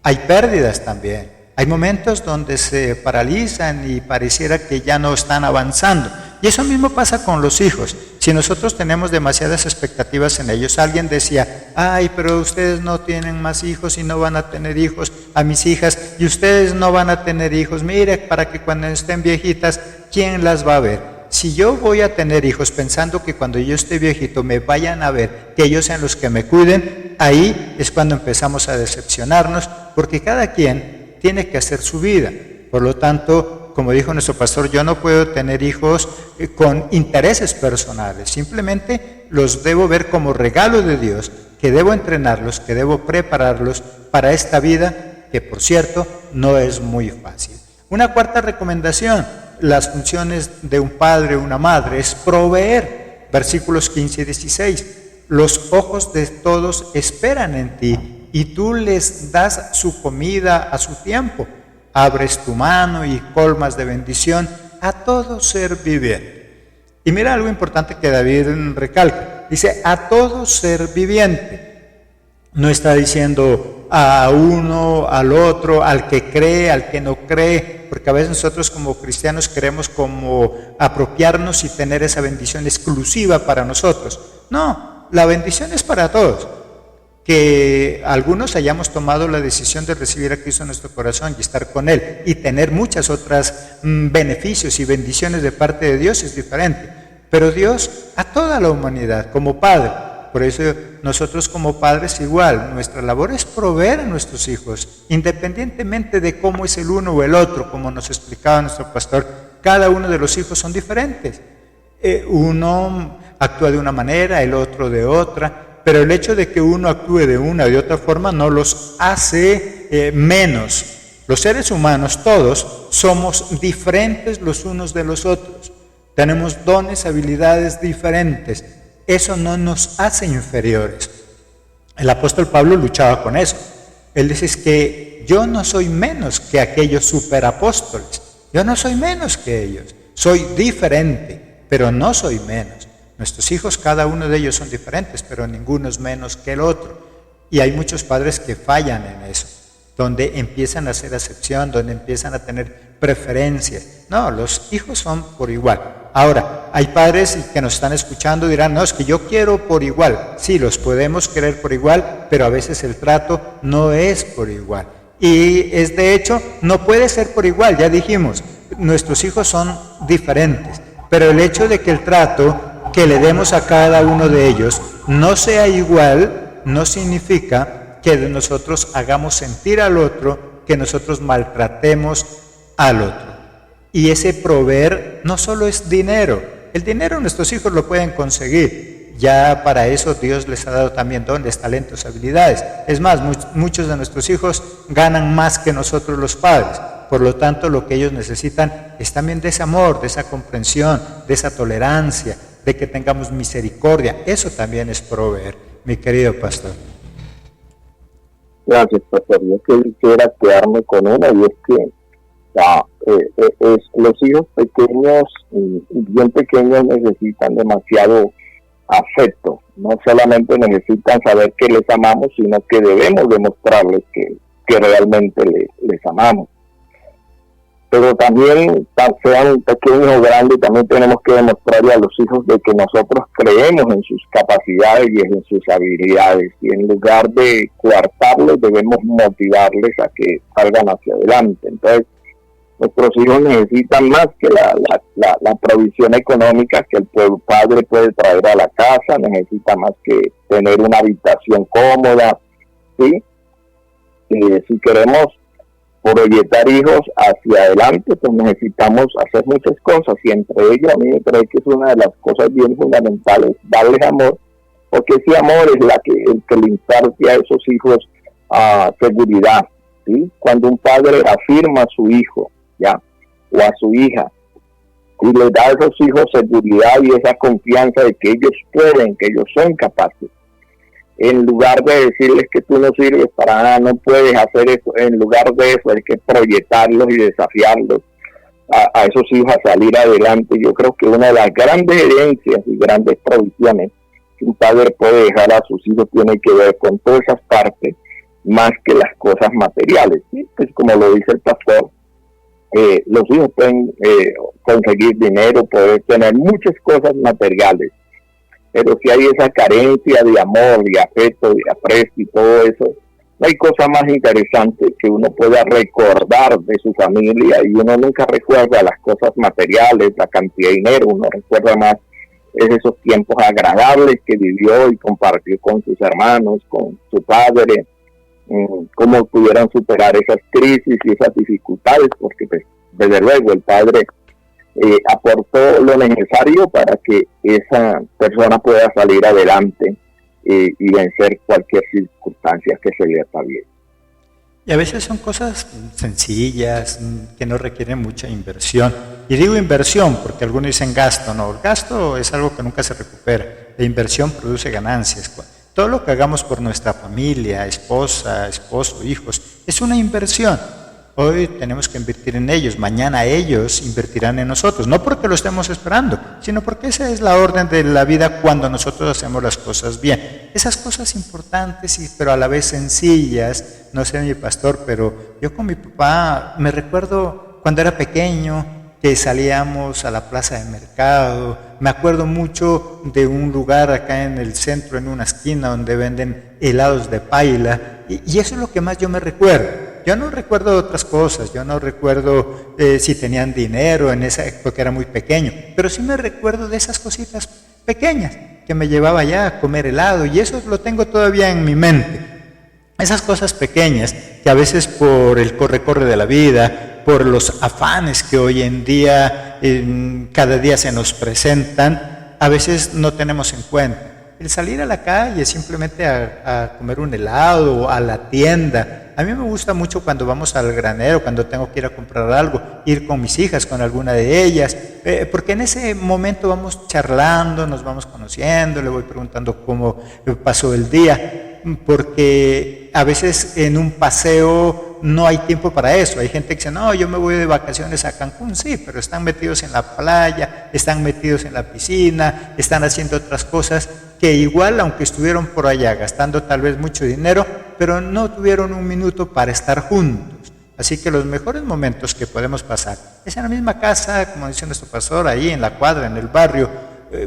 Hay pérdidas también, hay momentos donde se paralizan y pareciera que ya no están avanzando. Y eso mismo pasa con los hijos. Si nosotros tenemos demasiadas expectativas en ellos, alguien decía: ay, pero ustedes no tienen más hijos y no van a tener hijos, a mis hijas, y ustedes no van a tener hijos, mire, para que cuando estén viejitas, ¿quién las va a ver? Si yo voy a tener hijos pensando que cuando yo esté viejito me vayan a ver, que ellos sean los que me cuiden, ahí es cuando empezamos a decepcionarnos, porque cada quien tiene que hacer su vida. Por lo tanto, como dijo nuestro pastor, yo no puedo tener hijos con intereses personales, simplemente los debo ver como regalo de Dios, que debo entrenarlos, que debo prepararlos para esta vida, que por cierto no es muy fácil. Una cuarta recomendación: las funciones de un padre o una madre es proveer. Versículos 15 y 16. Los ojos de todos esperan en ti, y tú les das su comida a su tiempo. Abres tu mano y colmas de bendición a todo ser viviente. Y mira algo importante que David recalca. Dice: a todo ser viviente. No está diciendo a uno, al otro, al que cree, al que no cree, porque a veces nosotros como cristianos queremos como apropiarnos y tener esa bendición exclusiva para nosotros. No, la bendición es para todos. Que algunos hayamos tomado la decisión de recibir a Cristo en nuestro corazón y estar con Él y tener muchas otras beneficios y bendiciones de parte de Dios es diferente. Pero Dios a toda la humanidad como Padre. Por eso nosotros como padres igual, nuestra labor es proveer a nuestros hijos, independientemente de cómo es el uno o el otro, como nos explicaba nuestro pastor. Cada uno de los hijos son diferentes. Uno actúa de una manera, el otro de otra. Pero el hecho de que uno actúe de una o de otra forma no los hace menos. Los seres humanos todos somos diferentes los unos de los otros. Tenemos dones, habilidades diferentes. Eso no nos hace inferiores. El apóstol Pablo luchaba con eso. Él dice que yo no soy menos que aquellos superapóstoles. Yo no soy menos que ellos. Soy diferente, pero no soy menos. Nuestros hijos, cada uno de ellos son diferentes, pero ninguno es menos que el otro. Y hay muchos padres que fallan en eso, donde empiezan a hacer acepción, donde empiezan a tener preferencias. No, los hijos son por igual. Ahora, hay padres que nos están escuchando y dirán: no, es que yo quiero por igual. Sí, los podemos querer por igual, pero a veces el trato no es por igual. Y es de hecho, no puede ser por igual, ya dijimos, nuestros hijos son diferentes. Pero el hecho de que el trato que le demos a cada uno de ellos no sea igual, no significa que nosotros hagamos sentir al otro, que nosotros maltratemos al otro. Y ese proveer no solo es dinero. El dinero nuestros hijos lo pueden conseguir. Ya para eso Dios les ha dado también dones, talentos, habilidades. Es más, muchos de nuestros hijos ganan más que nosotros los padres. Por lo tanto, lo que ellos necesitan es también de ese amor, de esa comprensión, de esa tolerancia, de que tengamos misericordia. Eso también es proveer, mi querido pastor. Gracias, pastor. Yo quisiera quedarme con una, y es que los hijos pequeños, bien pequeños, necesitan demasiado afecto. No solamente necesitan saber que les amamos, sino que debemos demostrarles que realmente les amamos. pero también, sean pequeños o grandes, también tenemos que demostrarle a los hijos de que nosotros creemos en sus capacidades y en sus habilidades, y en lugar de coartarles debemos motivarles a que salgan hacia adelante. Entonces, nuestros hijos necesitan más que la provisión económica que el padre puede traer a la casa, necesita más que tener una habitación cómoda, ¿sí? Si queremos proyectar hijos hacia adelante, pues necesitamos hacer muchas cosas, y entre ellos a mí me parece que es una de las cosas bien fundamentales, darles amor, porque ese amor es el que le imparte a esos hijos seguridad, ¿sí? Cuando un padre afirma a su hijo, ya, o a su hija, y le da a esos hijos seguridad y esa confianza de que ellos pueden, que ellos son capaces, en lugar de decirles que tú no sirves para nada, no puedes hacer eso, en lugar de eso hay que proyectarlos y desafiarlos a esos hijos a salir adelante. Yo creo que una de las grandes herencias y grandes provisiones que un padre puede dejar a sus hijos tiene que ver con todas esas partes, más que las cosas materiales, ¿sí? Pues como lo dice el pastor, los hijos pueden conseguir dinero, poder tener muchas cosas materiales, pero si hay esa carencia de amor, de afecto, de aprecio y todo eso, no hay cosa más interesante que uno pueda recordar de su familia, y uno nunca recuerda las cosas materiales, la cantidad de dinero, uno recuerda más esos tiempos agradables que vivió y compartió con sus hermanos, con su padre, cómo pudieran superar esas crisis y esas dificultades, porque pues, desde luego el padre aportó lo necesario para que esa persona pueda salir adelante y vencer cualquier circunstancia que se le atraviese. Y a veces son cosas sencillas, que no requieren mucha inversión. Y digo inversión porque algunos dicen gasto. No, el gasto es algo que nunca se recupera. La inversión produce ganancias. Todo lo que hagamos por nuestra familia, esposa, esposo, hijos, es una inversión. Hoy tenemos que invertir en ellos, mañana ellos invertirán en nosotros, no porque lo estemos esperando, sino porque esa es la orden de la vida cuando nosotros hacemos las cosas bien. Esas cosas importantes, pero a la vez sencillas, no sé mi pastor, pero yo con mi papá me recuerdo cuando era pequeño que salíamos a la plaza de mercado. Me acuerdo mucho de un lugar acá en el centro, en una esquina, donde venden helados de paila, y eso es lo que más yo me recuerdo. Yo no recuerdo otras cosas, yo no recuerdo si tenían dinero en esa época, era muy pequeño, pero sí me recuerdo de esas cositas pequeñas que me llevaba allá a comer helado, y eso lo tengo todavía en mi mente. Esas cosas pequeñas que a veces por el corre-corre de la vida, por los afanes que hoy en día, cada día se nos presentan, a veces no tenemos en cuenta. El salir a la calle simplemente a comer un helado, a la tienda. A mí me gusta mucho cuando vamos al granero, cuando tengo que ir a comprar algo, ir con mis hijas, con alguna de ellas, porque en ese momento vamos charlando, nos vamos conociendo, le voy preguntando cómo pasó el día, porque a veces en un paseo no hay tiempo para eso. Hay gente que dice, no, yo me voy de vacaciones a Cancún, sí, pero están metidos en la playa, están metidos en la piscina, están haciendo otras cosas que igual, aunque estuvieron por allá gastando tal vez mucho dinero, pero no tuvieron un minuto para estar juntos. Así que los mejores momentos que podemos pasar es en la misma casa, como dice nuestro pastor, ahí en la cuadra, en el barrio,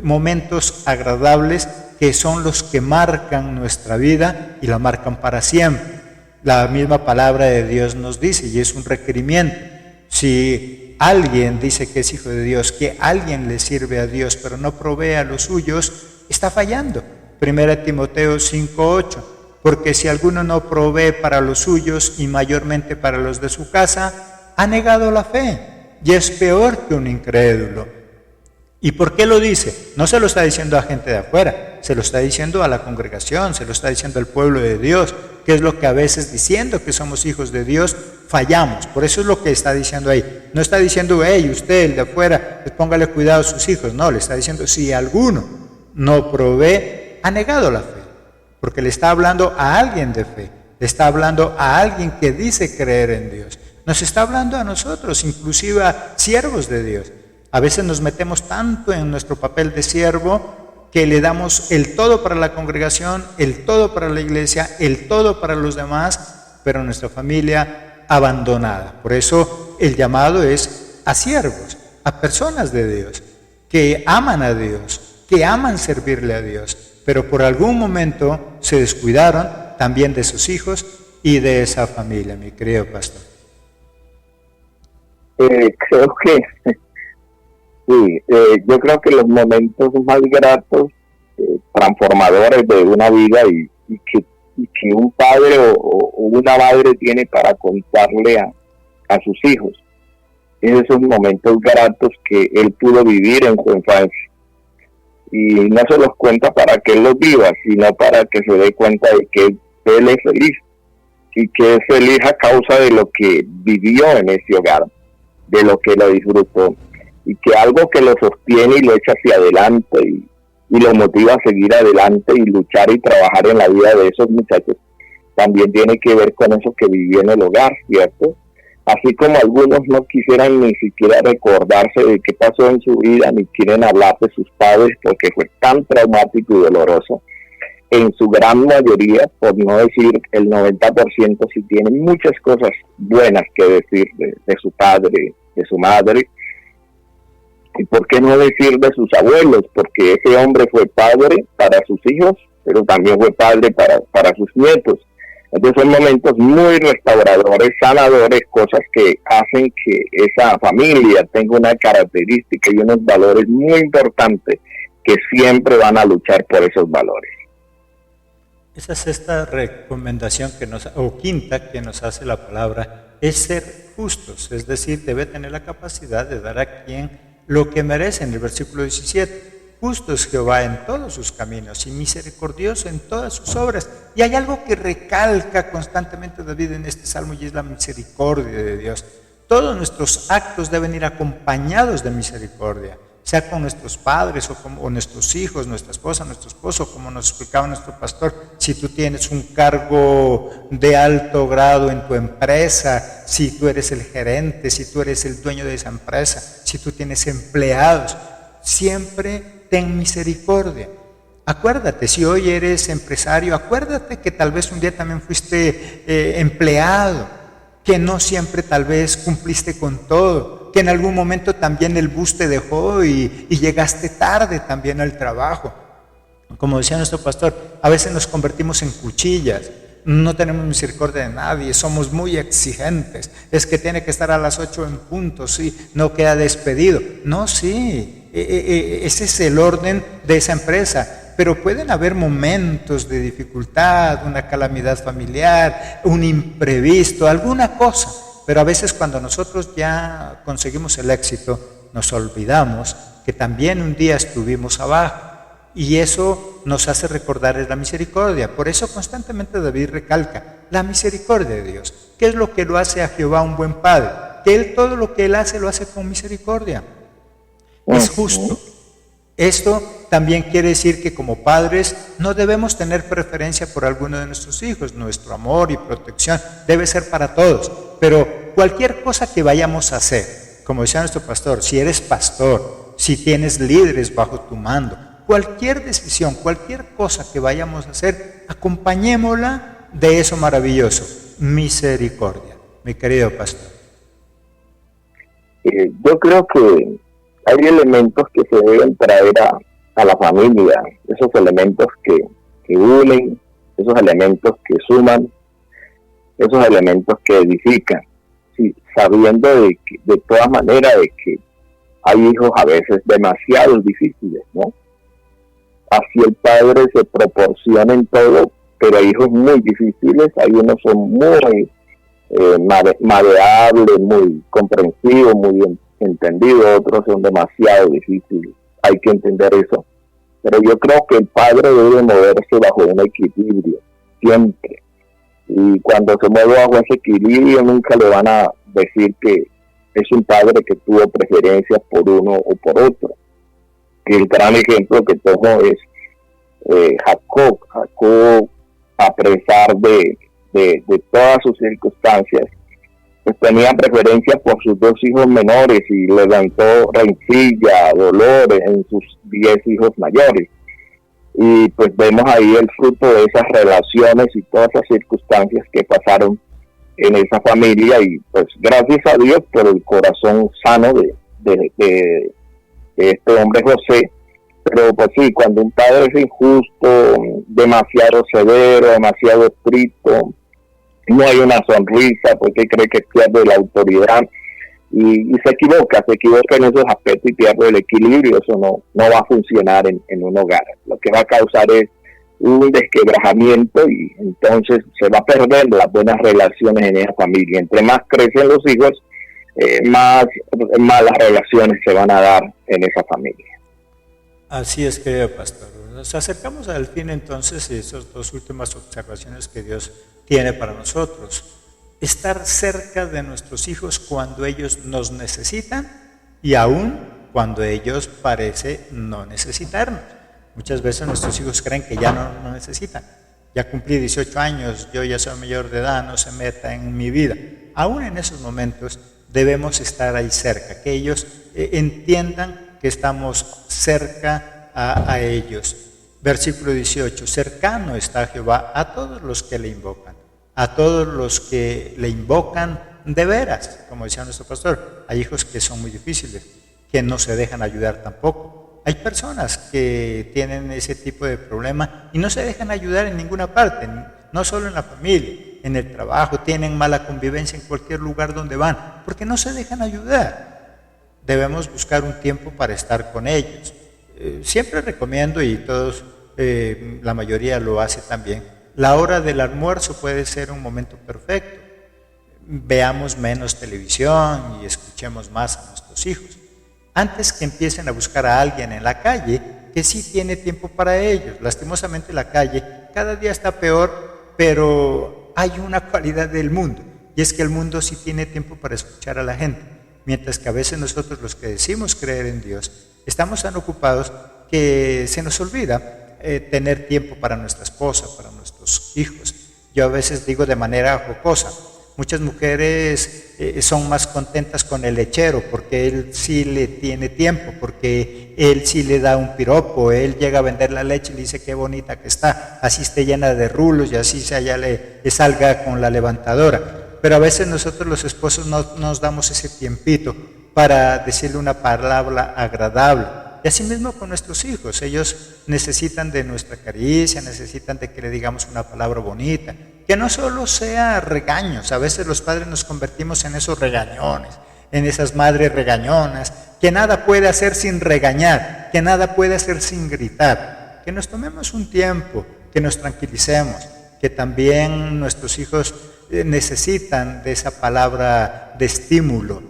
momentos agradables que son los que marcan nuestra vida y la marcan para siempre. La misma palabra de Dios nos dice, y es un requerimiento, si alguien dice que es hijo de Dios, que alguien le sirve a Dios, pero no provee a los suyos, está fallando. 1 Timoteo 5:8, porque si alguno no provee para los suyos y mayormente para los de su casa, ha negado la fe y es peor que un incrédulo. ¿Y por qué lo dice? No se lo está diciendo a gente de afuera, se lo está diciendo a la congregación, se lo está diciendo al pueblo de Dios, que es lo que a veces, diciendo que somos hijos de Dios, fallamos. Por eso es lo que está diciendo ahí. No está diciendo, hey, usted, el de afuera, póngale cuidado a sus hijos. No, le está diciendo, si alguno no provee, ha negado la fe, porque le está hablando a alguien de fe, le está hablando a alguien que dice creer en Dios. Nos está hablando a nosotros, inclusive a siervos de Dios. A veces nos metemos tanto en nuestro papel de siervo que le damos el todo para la congregación, el todo para la iglesia, el todo para los demás, pero nuestra familia abandonada. Por eso el llamado es a siervos, a personas de Dios, que aman a Dios, que aman servirle a Dios, pero por algún momento se descuidaron también de sus hijos y de esa familia, mi querido pastor. Creo que sí, yo creo que los momentos más gratos, transformadores de una vida y que un padre o una madre tiene para contarle a sus hijos, es esos momentos gratos que él pudo vivir en su infancia. Y no se los cuenta para que él los viva, sino para que se dé cuenta de que él es feliz y que es feliz a causa de lo que vivió en ese hogar, de lo que lo disfrutó, y que algo que lo sostiene y lo echa hacia adelante y lo motiva a seguir adelante y luchar y trabajar en la vida de esos muchachos, también tiene que ver con eso que vivió en el hogar, ¿cierto? Así como algunos no quisieran ni siquiera recordarse de qué pasó en su vida, ni quieren hablar de sus padres porque fue tan traumático y doloroso, en su gran mayoría, por no decir el 90%, sí tienen muchas cosas buenas que decir de su padre, de su madre, y por qué no decir de sus abuelos, porque ese hombre fue padre para sus hijos, pero también fue padre para sus nietos. Entonces son momentos muy restauradores, sanadores, cosas que hacen que esa familia tenga una característica y unos valores muy importantes que siempre van a luchar por esos valores. Esa sexta recomendación o quinta que nos hace la palabra es ser justos, es decir, debe tener la capacidad de dar a quien lo que merece. En el versículo 17, justo es Jehová en todos sus caminos y misericordioso en todas sus obras. Y hay algo que recalca constantemente David en este salmo y es la misericordia de Dios. Todos nuestros actos deben ir acompañados de misericordia, sea con nuestros padres o nuestros hijos, nuestra esposa, nuestro esposo, como nos explicaba nuestro pastor. Si tú tienes un cargo de alto grado en tu empresa, si tú eres el gerente, si tú eres el dueño de esa empresa, si tú tienes empleados, siempre ten misericordia. Acuérdate, si hoy eres empresario, acuérdate que tal vez un día también fuiste empleado, que no siempre tal vez cumpliste con todo, que en algún momento también el bus te dejó y llegaste tarde también al trabajo. Como decía nuestro pastor, a veces nos convertimos en cuchillas, no tenemos misericordia de nadie, somos muy exigentes, es que tiene que estar a las 8 en punto, sí, no queda despedido. No, sí, ese es el orden de esa empresa, pero pueden haber momentos de dificultad, una calamidad familiar, un imprevisto, alguna cosa. Pero a veces cuando nosotros ya conseguimos el éxito, nos olvidamos que también un día estuvimos abajo. Y eso nos hace recordar la misericordia. Por eso constantemente David recalca la misericordia de Dios. ¿Qué es lo que lo hace a Jehová un buen padre? Que él todo lo que él hace lo hace con misericordia. Es justo. Esto también quiere decir que como padres no debemos tener preferencia por alguno de nuestros hijos. Nuestro amor y protección debe ser para todos. Pero cualquier cosa que vayamos a hacer, como decía nuestro pastor, si eres pastor, si tienes líderes bajo tu mando, cualquier decisión, cualquier cosa que vayamos a hacer, acompañémosla de eso maravilloso, misericordia, mi querido pastor. Yo creo que hay elementos que se deben traer a la familia, esos elementos que unen, esos elementos que suman, esos elementos que edifican, sí, sabiendo de todas maneras de que hay hijos a veces demasiado difíciles, ¿no? Así el padre se proporciona en todo, pero hay hijos muy difíciles, hay unos son muy maleables, muy comprensivos, muy entendidos, otros son demasiado difíciles, hay que entender eso. Pero yo creo que el padre debe moverse bajo un equilibrio, siempre. Y cuando se mueve bajo ese equilibrio nunca le van a decir que es un padre que tuvo preferencias por uno o por otro. El gran ejemplo que tomo es Jacob. Jacob, a pesar de todas sus circunstancias, pues tenía preferencia por sus 2 hijos menores y levantó rencilla, dolores en sus 10 hijos mayores. Y pues vemos ahí el fruto de esas relaciones y todas esas circunstancias que pasaron en esa familia, y pues gracias a Dios por el corazón sano de este hombre José. Pero pues sí, cuando un padre es injusto, demasiado severo, demasiado estricto, no hay una sonrisa porque cree que pierde la autoridad y se equivoca en esos aspectos y pierde el equilibrio. Eso no va a funcionar en un hogar. Lo que va a causar es un desquebrajamiento y entonces se va a perder las buenas relaciones en esa familia. Entre más crecen los hijos, más malas relaciones se van a dar en esa familia. Así es, querido pastor. Nos acercamos al fin entonces de esas dos últimas observaciones que Dios tiene para nosotros. Estar cerca de nuestros hijos cuando ellos nos necesitan y aún cuando ellos parece no necesitarnos. Muchas veces nuestros hijos creen que ya no necesitan. Ya cumplí 18 años, yo ya soy mayor de edad, no se meta en mi vida. Aún en esos momentos debemos estar ahí cerca, que ellos entiendan que estamos cerca a ellos. Versículo 18, cercano está Jehová a todos los que le invocan, a todos los que le invocan de veras, como decía nuestro pastor. Hay hijos que son muy difíciles, que no se dejan ayudar tampoco. Hay personas que tienen ese tipo de problema y no se dejan ayudar en ninguna parte, no solo en la familia, en el trabajo, tienen mala convivencia en cualquier lugar donde van, porque no se dejan ayudar. Debemos buscar un tiempo para estar con ellos. Siempre recomiendo, y todos, la mayoría lo hace también, la hora del almuerzo puede ser un momento perfecto. Veamos menos televisión y escuchemos más a nuestros hijos. Antes que empiecen a buscar a alguien en la calle que sí tiene tiempo para ellos. Lastimosamente la calle cada día está peor, pero hay una cualidad del mundo, y es que el mundo sí tiene tiempo para escuchar a la gente. Mientras que a veces nosotros, los que decimos creer en Dios, estamos tan ocupados que se nos olvida tener tiempo para nuestra esposa, para nuestros hijos. Yo a veces digo de manera jocosa, muchas mujeres son más contentas con el lechero porque él sí le tiene tiempo, porque él sí le da un piropo, él llega a vender la leche y le dice qué bonita que está, así esté llena de rulos y así se allá le salga con la levantadora. Pero a veces nosotros los esposos no nos damos ese tiempito para decirle una palabra agradable. Y así mismo con nuestros hijos, ellos necesitan de nuestra caricia, necesitan de que le digamos una palabra bonita, que no solo sea regaños. A veces los padres nos convertimos en esos regañones, en esas madres regañonas, que nada puede hacer sin regañar, que nada puede hacer sin gritar. Que nos tomemos un tiempo, que nos tranquilicemos, que también nuestros hijos necesitan de esa palabra de estímulo.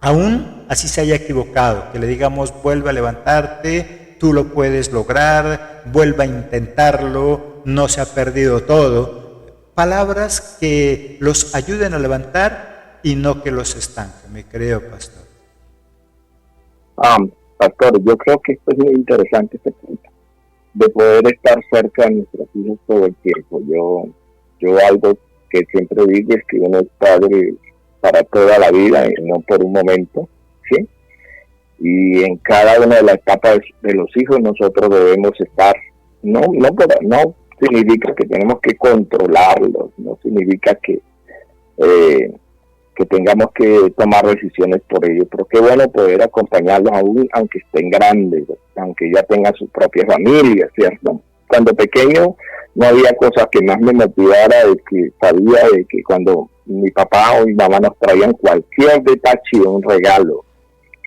Aún así se haya equivocado, que le digamos vuelve a levantarte, tú lo puedes lograr, vuelva a intentarlo, no se ha perdido todo. Palabras que los ayuden a levantar y no que los estanquen, mi querido pastor. Pastor, yo creo que esto es muy interesante, este punto, de poder estar cerca de nuestros hijos todo el tiempo. Yo algo que siempre digo es que uno es padre para toda la vida y no por un momento, ¿sí? Y en cada una de las etapas de los hijos nosotros debemos estar, no significa que tenemos que controlarlos, no significa que tengamos que tomar decisiones por ellos, pero qué bueno poder acompañarlos aún, aunque estén grandes, aunque ya tengan su propia familia, ¿cierto? Cuando pequeño no había cosa que más me motivara, de que sabía de que cuando mi papá o mi mamá nos traían cualquier detalle, un regalo,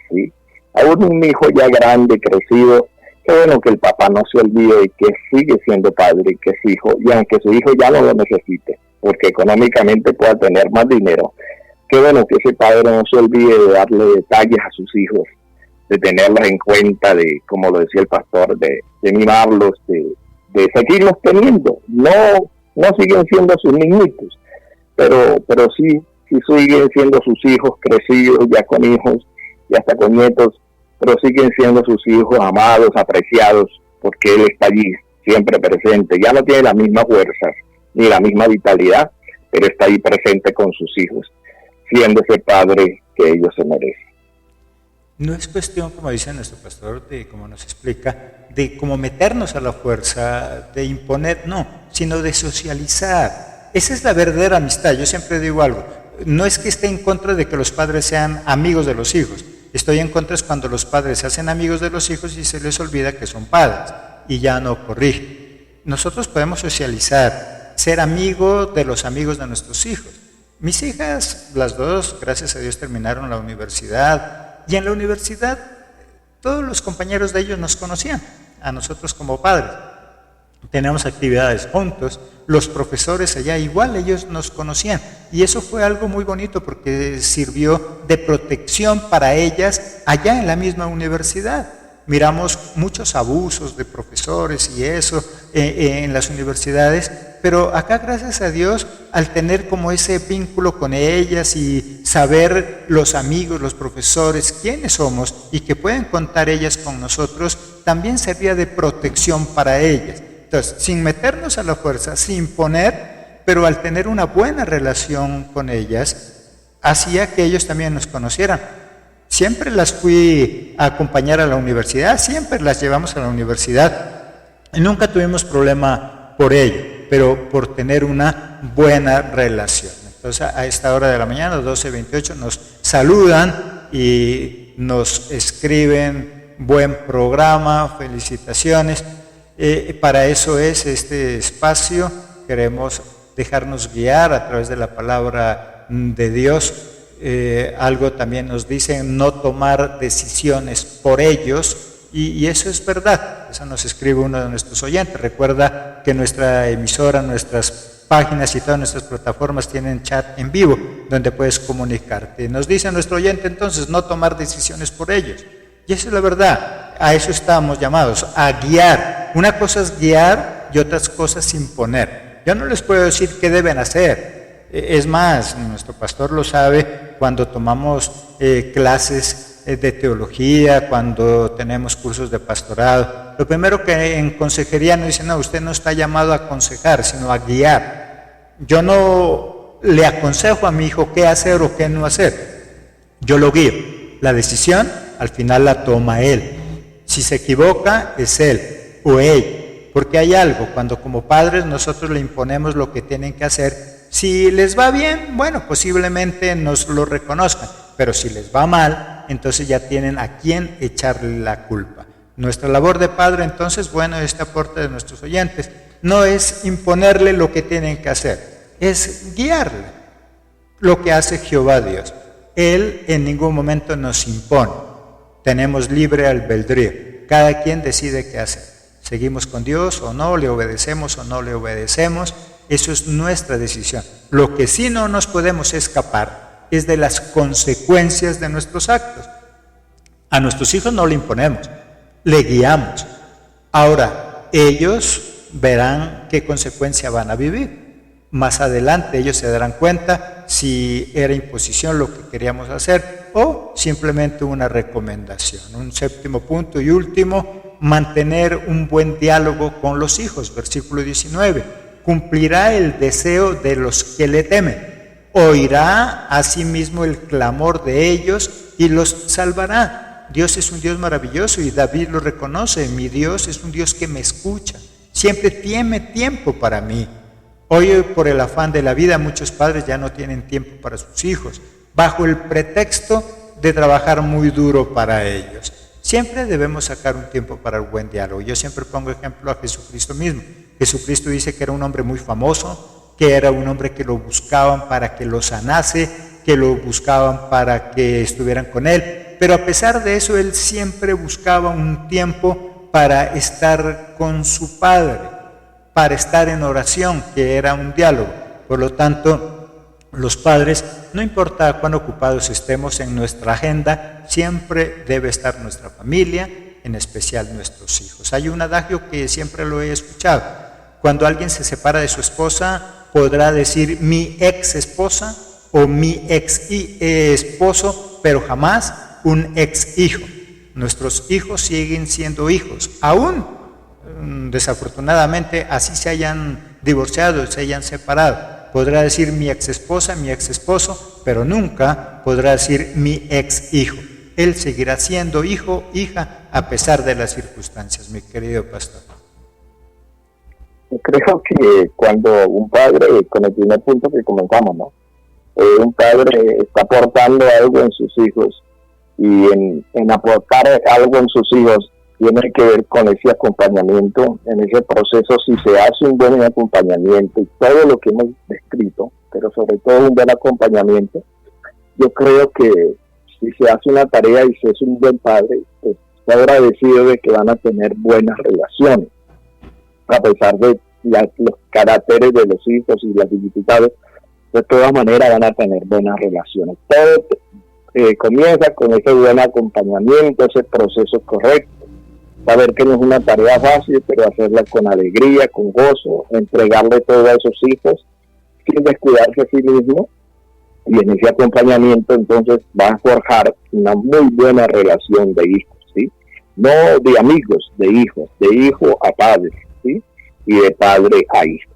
¿sí? Aún un hijo ya grande, crecido, qué bueno que el papá no se olvide de que sigue siendo padre, que es hijo, y aunque su hijo ya no lo necesite, porque económicamente pueda tener más dinero, qué bueno que ese padre no se olvide de darle detalles a sus hijos, de tenerlos en cuenta, de, como lo decía el pastor, de mimarlos, de seguirlos teniendo. No siguen siendo sus niñitos, pero sí siguen siendo sus hijos crecidos, ya con hijos y hasta con nietos, pero siguen siendo sus hijos amados, apreciados, porque Él está allí, siempre presente. Ya no tiene la misma fuerza ni la misma vitalidad, pero está ahí presente con sus hijos, siendo ese padre que ellos se merecen. No es cuestión, como dice nuestro pastor, de como nos explica, de como meternos a la fuerza, de imponer, no, sino de socializar. Esa es la verdadera amistad. Yo siempre digo algo, no es que esté en contra de que los padres sean amigos de los hijos. Estoy en contra es cuando los padres se hacen amigos de los hijos y se les olvida que son padres y ya no corrigen. Nosotros podemos socializar, ser amigos de los amigos de nuestros hijos. Mis hijas, las dos, gracias a Dios, terminaron la universidad y en la universidad todos los compañeros de ellos nos conocían, a nosotros como padres. Tenemos actividades juntos, los profesores allá igual, ellos nos conocían y eso fue algo muy bonito porque sirvió de protección para ellas allá en la misma universidad. Miramos muchos abusos de profesores y eso en las universidades, pero acá gracias a Dios, al tener como ese vínculo con ellas y saber los amigos, los profesores, quiénes somos y que pueden contar ellas con nosotros, también servía de protección para ellas. Entonces, sin meternos a la fuerza, sin imponer, pero al tener una buena relación con ellas, hacía que ellos también nos conocieran. Siempre las fui a acompañar a la universidad, siempre las llevamos a la universidad y nunca tuvimos problema por ello, pero por tener una buena relación. Entonces, a esta hora de la mañana, 12:28, nos saludan y nos escriben: buen programa, felicitaciones. Para eso es este espacio, queremos dejarnos guiar a través de la palabra de Dios. Algo también nos dicen, no tomar decisiones por ellos, y eso es verdad, eso nos escribe uno de nuestros oyentes. Recuerda que nuestra emisora, nuestras páginas y todas nuestras plataformas tienen chat en vivo, donde puedes comunicarte. Nos dice nuestro oyente entonces, no tomar decisiones por ellos, y eso es la verdad, a eso estamos llamados, a guiar. Una cosa es guiar y otras cosas imponer. Yo no les puedo decir qué deben hacer. Es más, nuestro pastor lo sabe cuando tomamos clases de teología, cuando tenemos cursos de pastorado. Lo primero que en consejería nos dicen, no, usted no está llamado a aconsejar, sino a guiar. Yo no le aconsejo a mi hijo qué hacer o qué no hacer. Yo lo guío. La decisión al final la toma él. Si se equivoca, es él o ella. Porque hay algo, cuando como padres nosotros le imponemos lo que tienen que hacer, si les va bien, bueno, posiblemente nos lo reconozcan, pero si les va mal, entonces ya tienen a quién echarle la culpa. Nuestra labor de padre, entonces, bueno, este aporte de nuestros oyentes, no es imponerle lo que tienen que hacer, es guiarle. Lo que hace Jehová Dios, Él en ningún momento nos impone, tenemos libre albedrío, cada quien decide qué hacer. ¿Seguimos con Dios o no? ¿Le obedecemos o no le obedecemos? Eso es nuestra decisión. Lo que sí no nos podemos escapar es de las consecuencias de nuestros actos. A nuestros hijos no le imponemos, le guiamos. Ahora, ellos verán qué consecuencia van a vivir. Más adelante ellos se darán cuenta si era imposición lo que queríamos hacer o simplemente una recomendación. Un séptimo punto y último, mantener un buen diálogo con los hijos. Versículo 19. Cumplirá el deseo de los que le temen, oirá asimismo el clamor de ellos y los salvará. Dios es un Dios maravilloso y David lo reconoce, mi Dios es un Dios que me escucha, siempre tiene tiempo para mí. Hoy por el afán de la vida muchos padres ya no tienen tiempo para sus hijos, bajo el pretexto de trabajar muy duro para ellos. Siempre debemos sacar un tiempo para el buen diálogo. Yo siempre pongo ejemplo a Jesucristo mismo. Jesucristo dice que era un hombre muy famoso, que era un hombre que lo buscaban para que lo sanase, que lo buscaban para que estuvieran con él. Pero a pesar de eso, él siempre buscaba un tiempo para estar con su Padre, para estar en oración, que era un diálogo. Por lo tanto, los padres, no importa cuán ocupados estemos en nuestra agenda, siempre debe estar nuestra familia, en especial nuestros hijos. Hay un adagio que siempre lo he escuchado. Cuando alguien se separa de su esposa, podrá decir mi ex esposa o mi ex esposo, pero jamás un ex hijo. Nuestros hijos siguen siendo hijos, aún desafortunadamente así se hayan divorciado, se hayan separado. Podrá decir mi ex esposa, mi ex esposo, pero nunca podrá decir mi ex hijo. Él seguirá siendo hijo, hija, a pesar de las circunstancias, mi querido pastor. Yo creo que cuando un padre, con el primer punto que comenzamos, ¿no? Un padre está aportando algo en sus hijos, y en aportar algo en sus hijos tiene que ver con ese acompañamiento. En ese proceso, si se hace un buen acompañamiento y todo lo que hemos descrito, pero sobre todo un buen acompañamiento, yo creo que si se hace una tarea y se es un buen padre, pues está agradecido de que van a tener buenas relaciones, a pesar de los caracteres de los hijos y las dificultades. De todas maneras van a tener buenas relaciones. Todo comienza con ese buen acompañamiento, ese proceso correcto. Saber que no es una tarea fácil, pero hacerla con alegría, con gozo, entregarle todo a esos hijos sin descuidarse a sí mismo. Y en ese acompañamiento entonces va a forjar una muy buena relación de hijos, ¿sí? No de amigos, de hijos, de hijo a padre, ¿sí? Y de padre a hijo.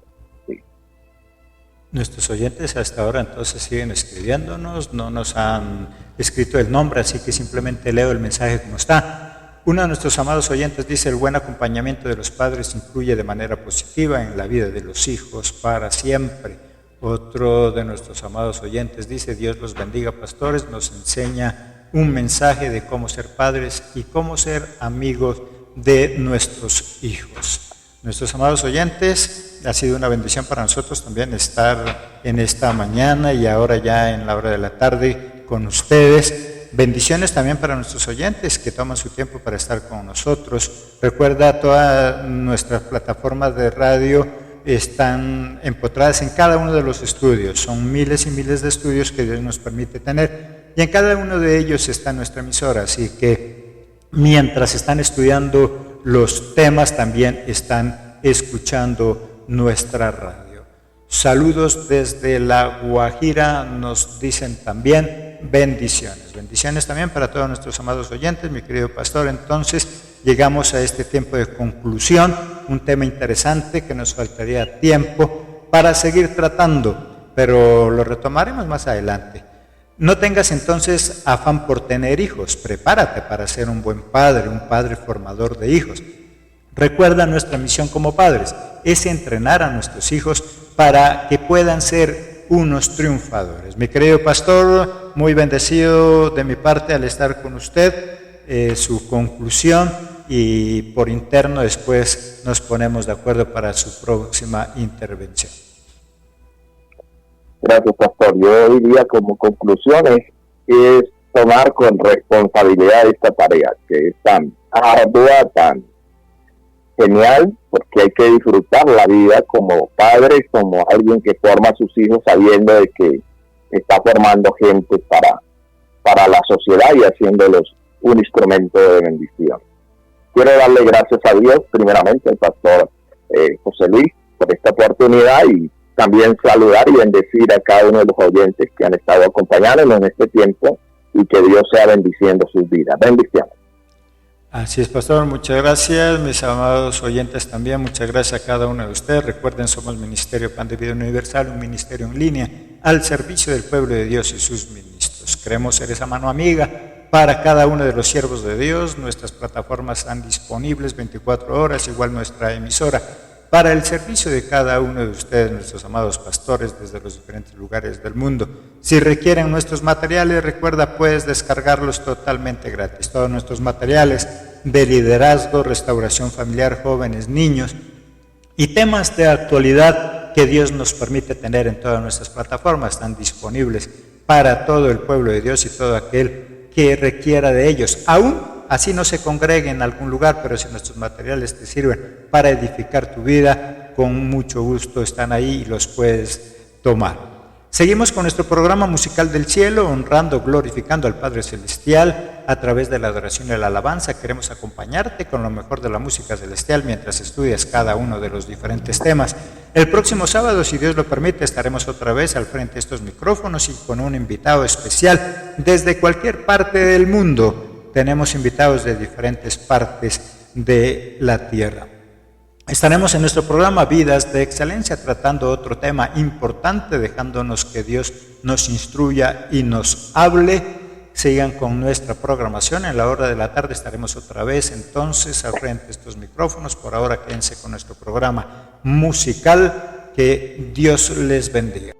Nuestros oyentes hasta ahora entonces siguen escribiéndonos, no nos han escrito el nombre, así que simplemente leo el mensaje como está. Uno de nuestros amados oyentes dice: el buen acompañamiento de los padres influye de manera positiva en la vida de los hijos para siempre. Otro de nuestros amados oyentes dice: Dios los bendiga, pastores, nos enseña un mensaje de cómo ser padres y cómo ser amigos de nuestros hijos. Nuestros amados oyentes, ha sido una bendición para nosotros también estar en esta mañana y ahora ya en la hora de la tarde con ustedes. Bendiciones también para nuestros oyentes que toman su tiempo para estar con nosotros. Recuerda, todas nuestras plataformas de radio están empotradas en cada uno de los estudios. Son miles y miles de estudios que Dios nos permite tener y en cada uno de ellos está nuestra emisora. Así que mientras están estudiando los temas, también están escuchando nuestra radio. Saludos desde La Guajira, nos dicen también bendiciones. Bendiciones también para todos nuestros amados oyentes, mi querido pastor. Entonces llegamos a este tiempo de conclusión, un tema interesante que nos faltaría tiempo para seguir tratando, pero lo retomaremos más adelante. No tengas entonces afán por tener hijos, prepárate para ser un buen padre, un padre formador de hijos. Recuerda, nuestra misión como padres es entrenar a nuestros hijos para que puedan ser unos triunfadores. Mi querido pastor, muy bendecido de mi parte al estar con usted, su conclusión, y por interno después nos ponemos de acuerdo para su próxima intervención. Gracias, pastor. Yo diría como conclusiones es tomar con responsabilidad esta tarea, que es tan ardua, tan genial, porque hay que disfrutar la vida como padre, como alguien que forma a sus hijos sabiendo de que está formando gente para la sociedad y haciéndolos un instrumento de bendición. Quiero darle gracias a Dios, primeramente al pastor José Luis, por esta oportunidad, y también saludar y bendecir a cada uno de los oyentes que han estado acompañándonos en este tiempo, y que Dios sea bendiciendo sus vidas. Bendiciones. Así es, pastor, muchas gracias. Mis amados oyentes también, muchas gracias a cada uno de ustedes. Recuerden, somos Ministerio Pan de Vida Universal, un ministerio en línea al servicio del pueblo de Dios y sus ministros. Queremos ser esa mano amiga para cada uno de los siervos de Dios. Nuestras plataformas están disponibles 24 horas, igual nuestra emisora, para el servicio de cada uno de ustedes, nuestros amados pastores, desde los diferentes lugares del mundo. Si requieren nuestros materiales, recuerda, puedes descargarlos totalmente gratis. Todos nuestros materiales de liderazgo, restauración familiar, jóvenes, niños y temas de actualidad que Dios nos permite tener en todas nuestras plataformas están disponibles para todo el pueblo de Dios y todo aquel que requiera de ellos. Aún así no se congregue en algún lugar, pero si nuestros materiales te sirven para edificar tu vida, con mucho gusto están ahí y los puedes tomar. Seguimos con nuestro programa musical del cielo, honrando, glorificando al Padre Celestial a través de la adoración y la alabanza. Queremos acompañarte con lo mejor de la música celestial mientras estudias cada uno de los diferentes temas. El próximo sábado, si Dios lo permite, estaremos otra vez al frente de estos micrófonos y con un invitado especial desde cualquier parte del mundo. Tenemos invitados de diferentes partes de la tierra. Estaremos en nuestro programa Vidas de Excelencia tratando otro tema importante, dejándonos que Dios nos instruya y nos hable sigan con nuestra programación. En la hora de la tarde estaremos otra vez entonces al frente de estos micrófonos. Por ahora quédense con nuestro programa musical. Que Dios les bendiga.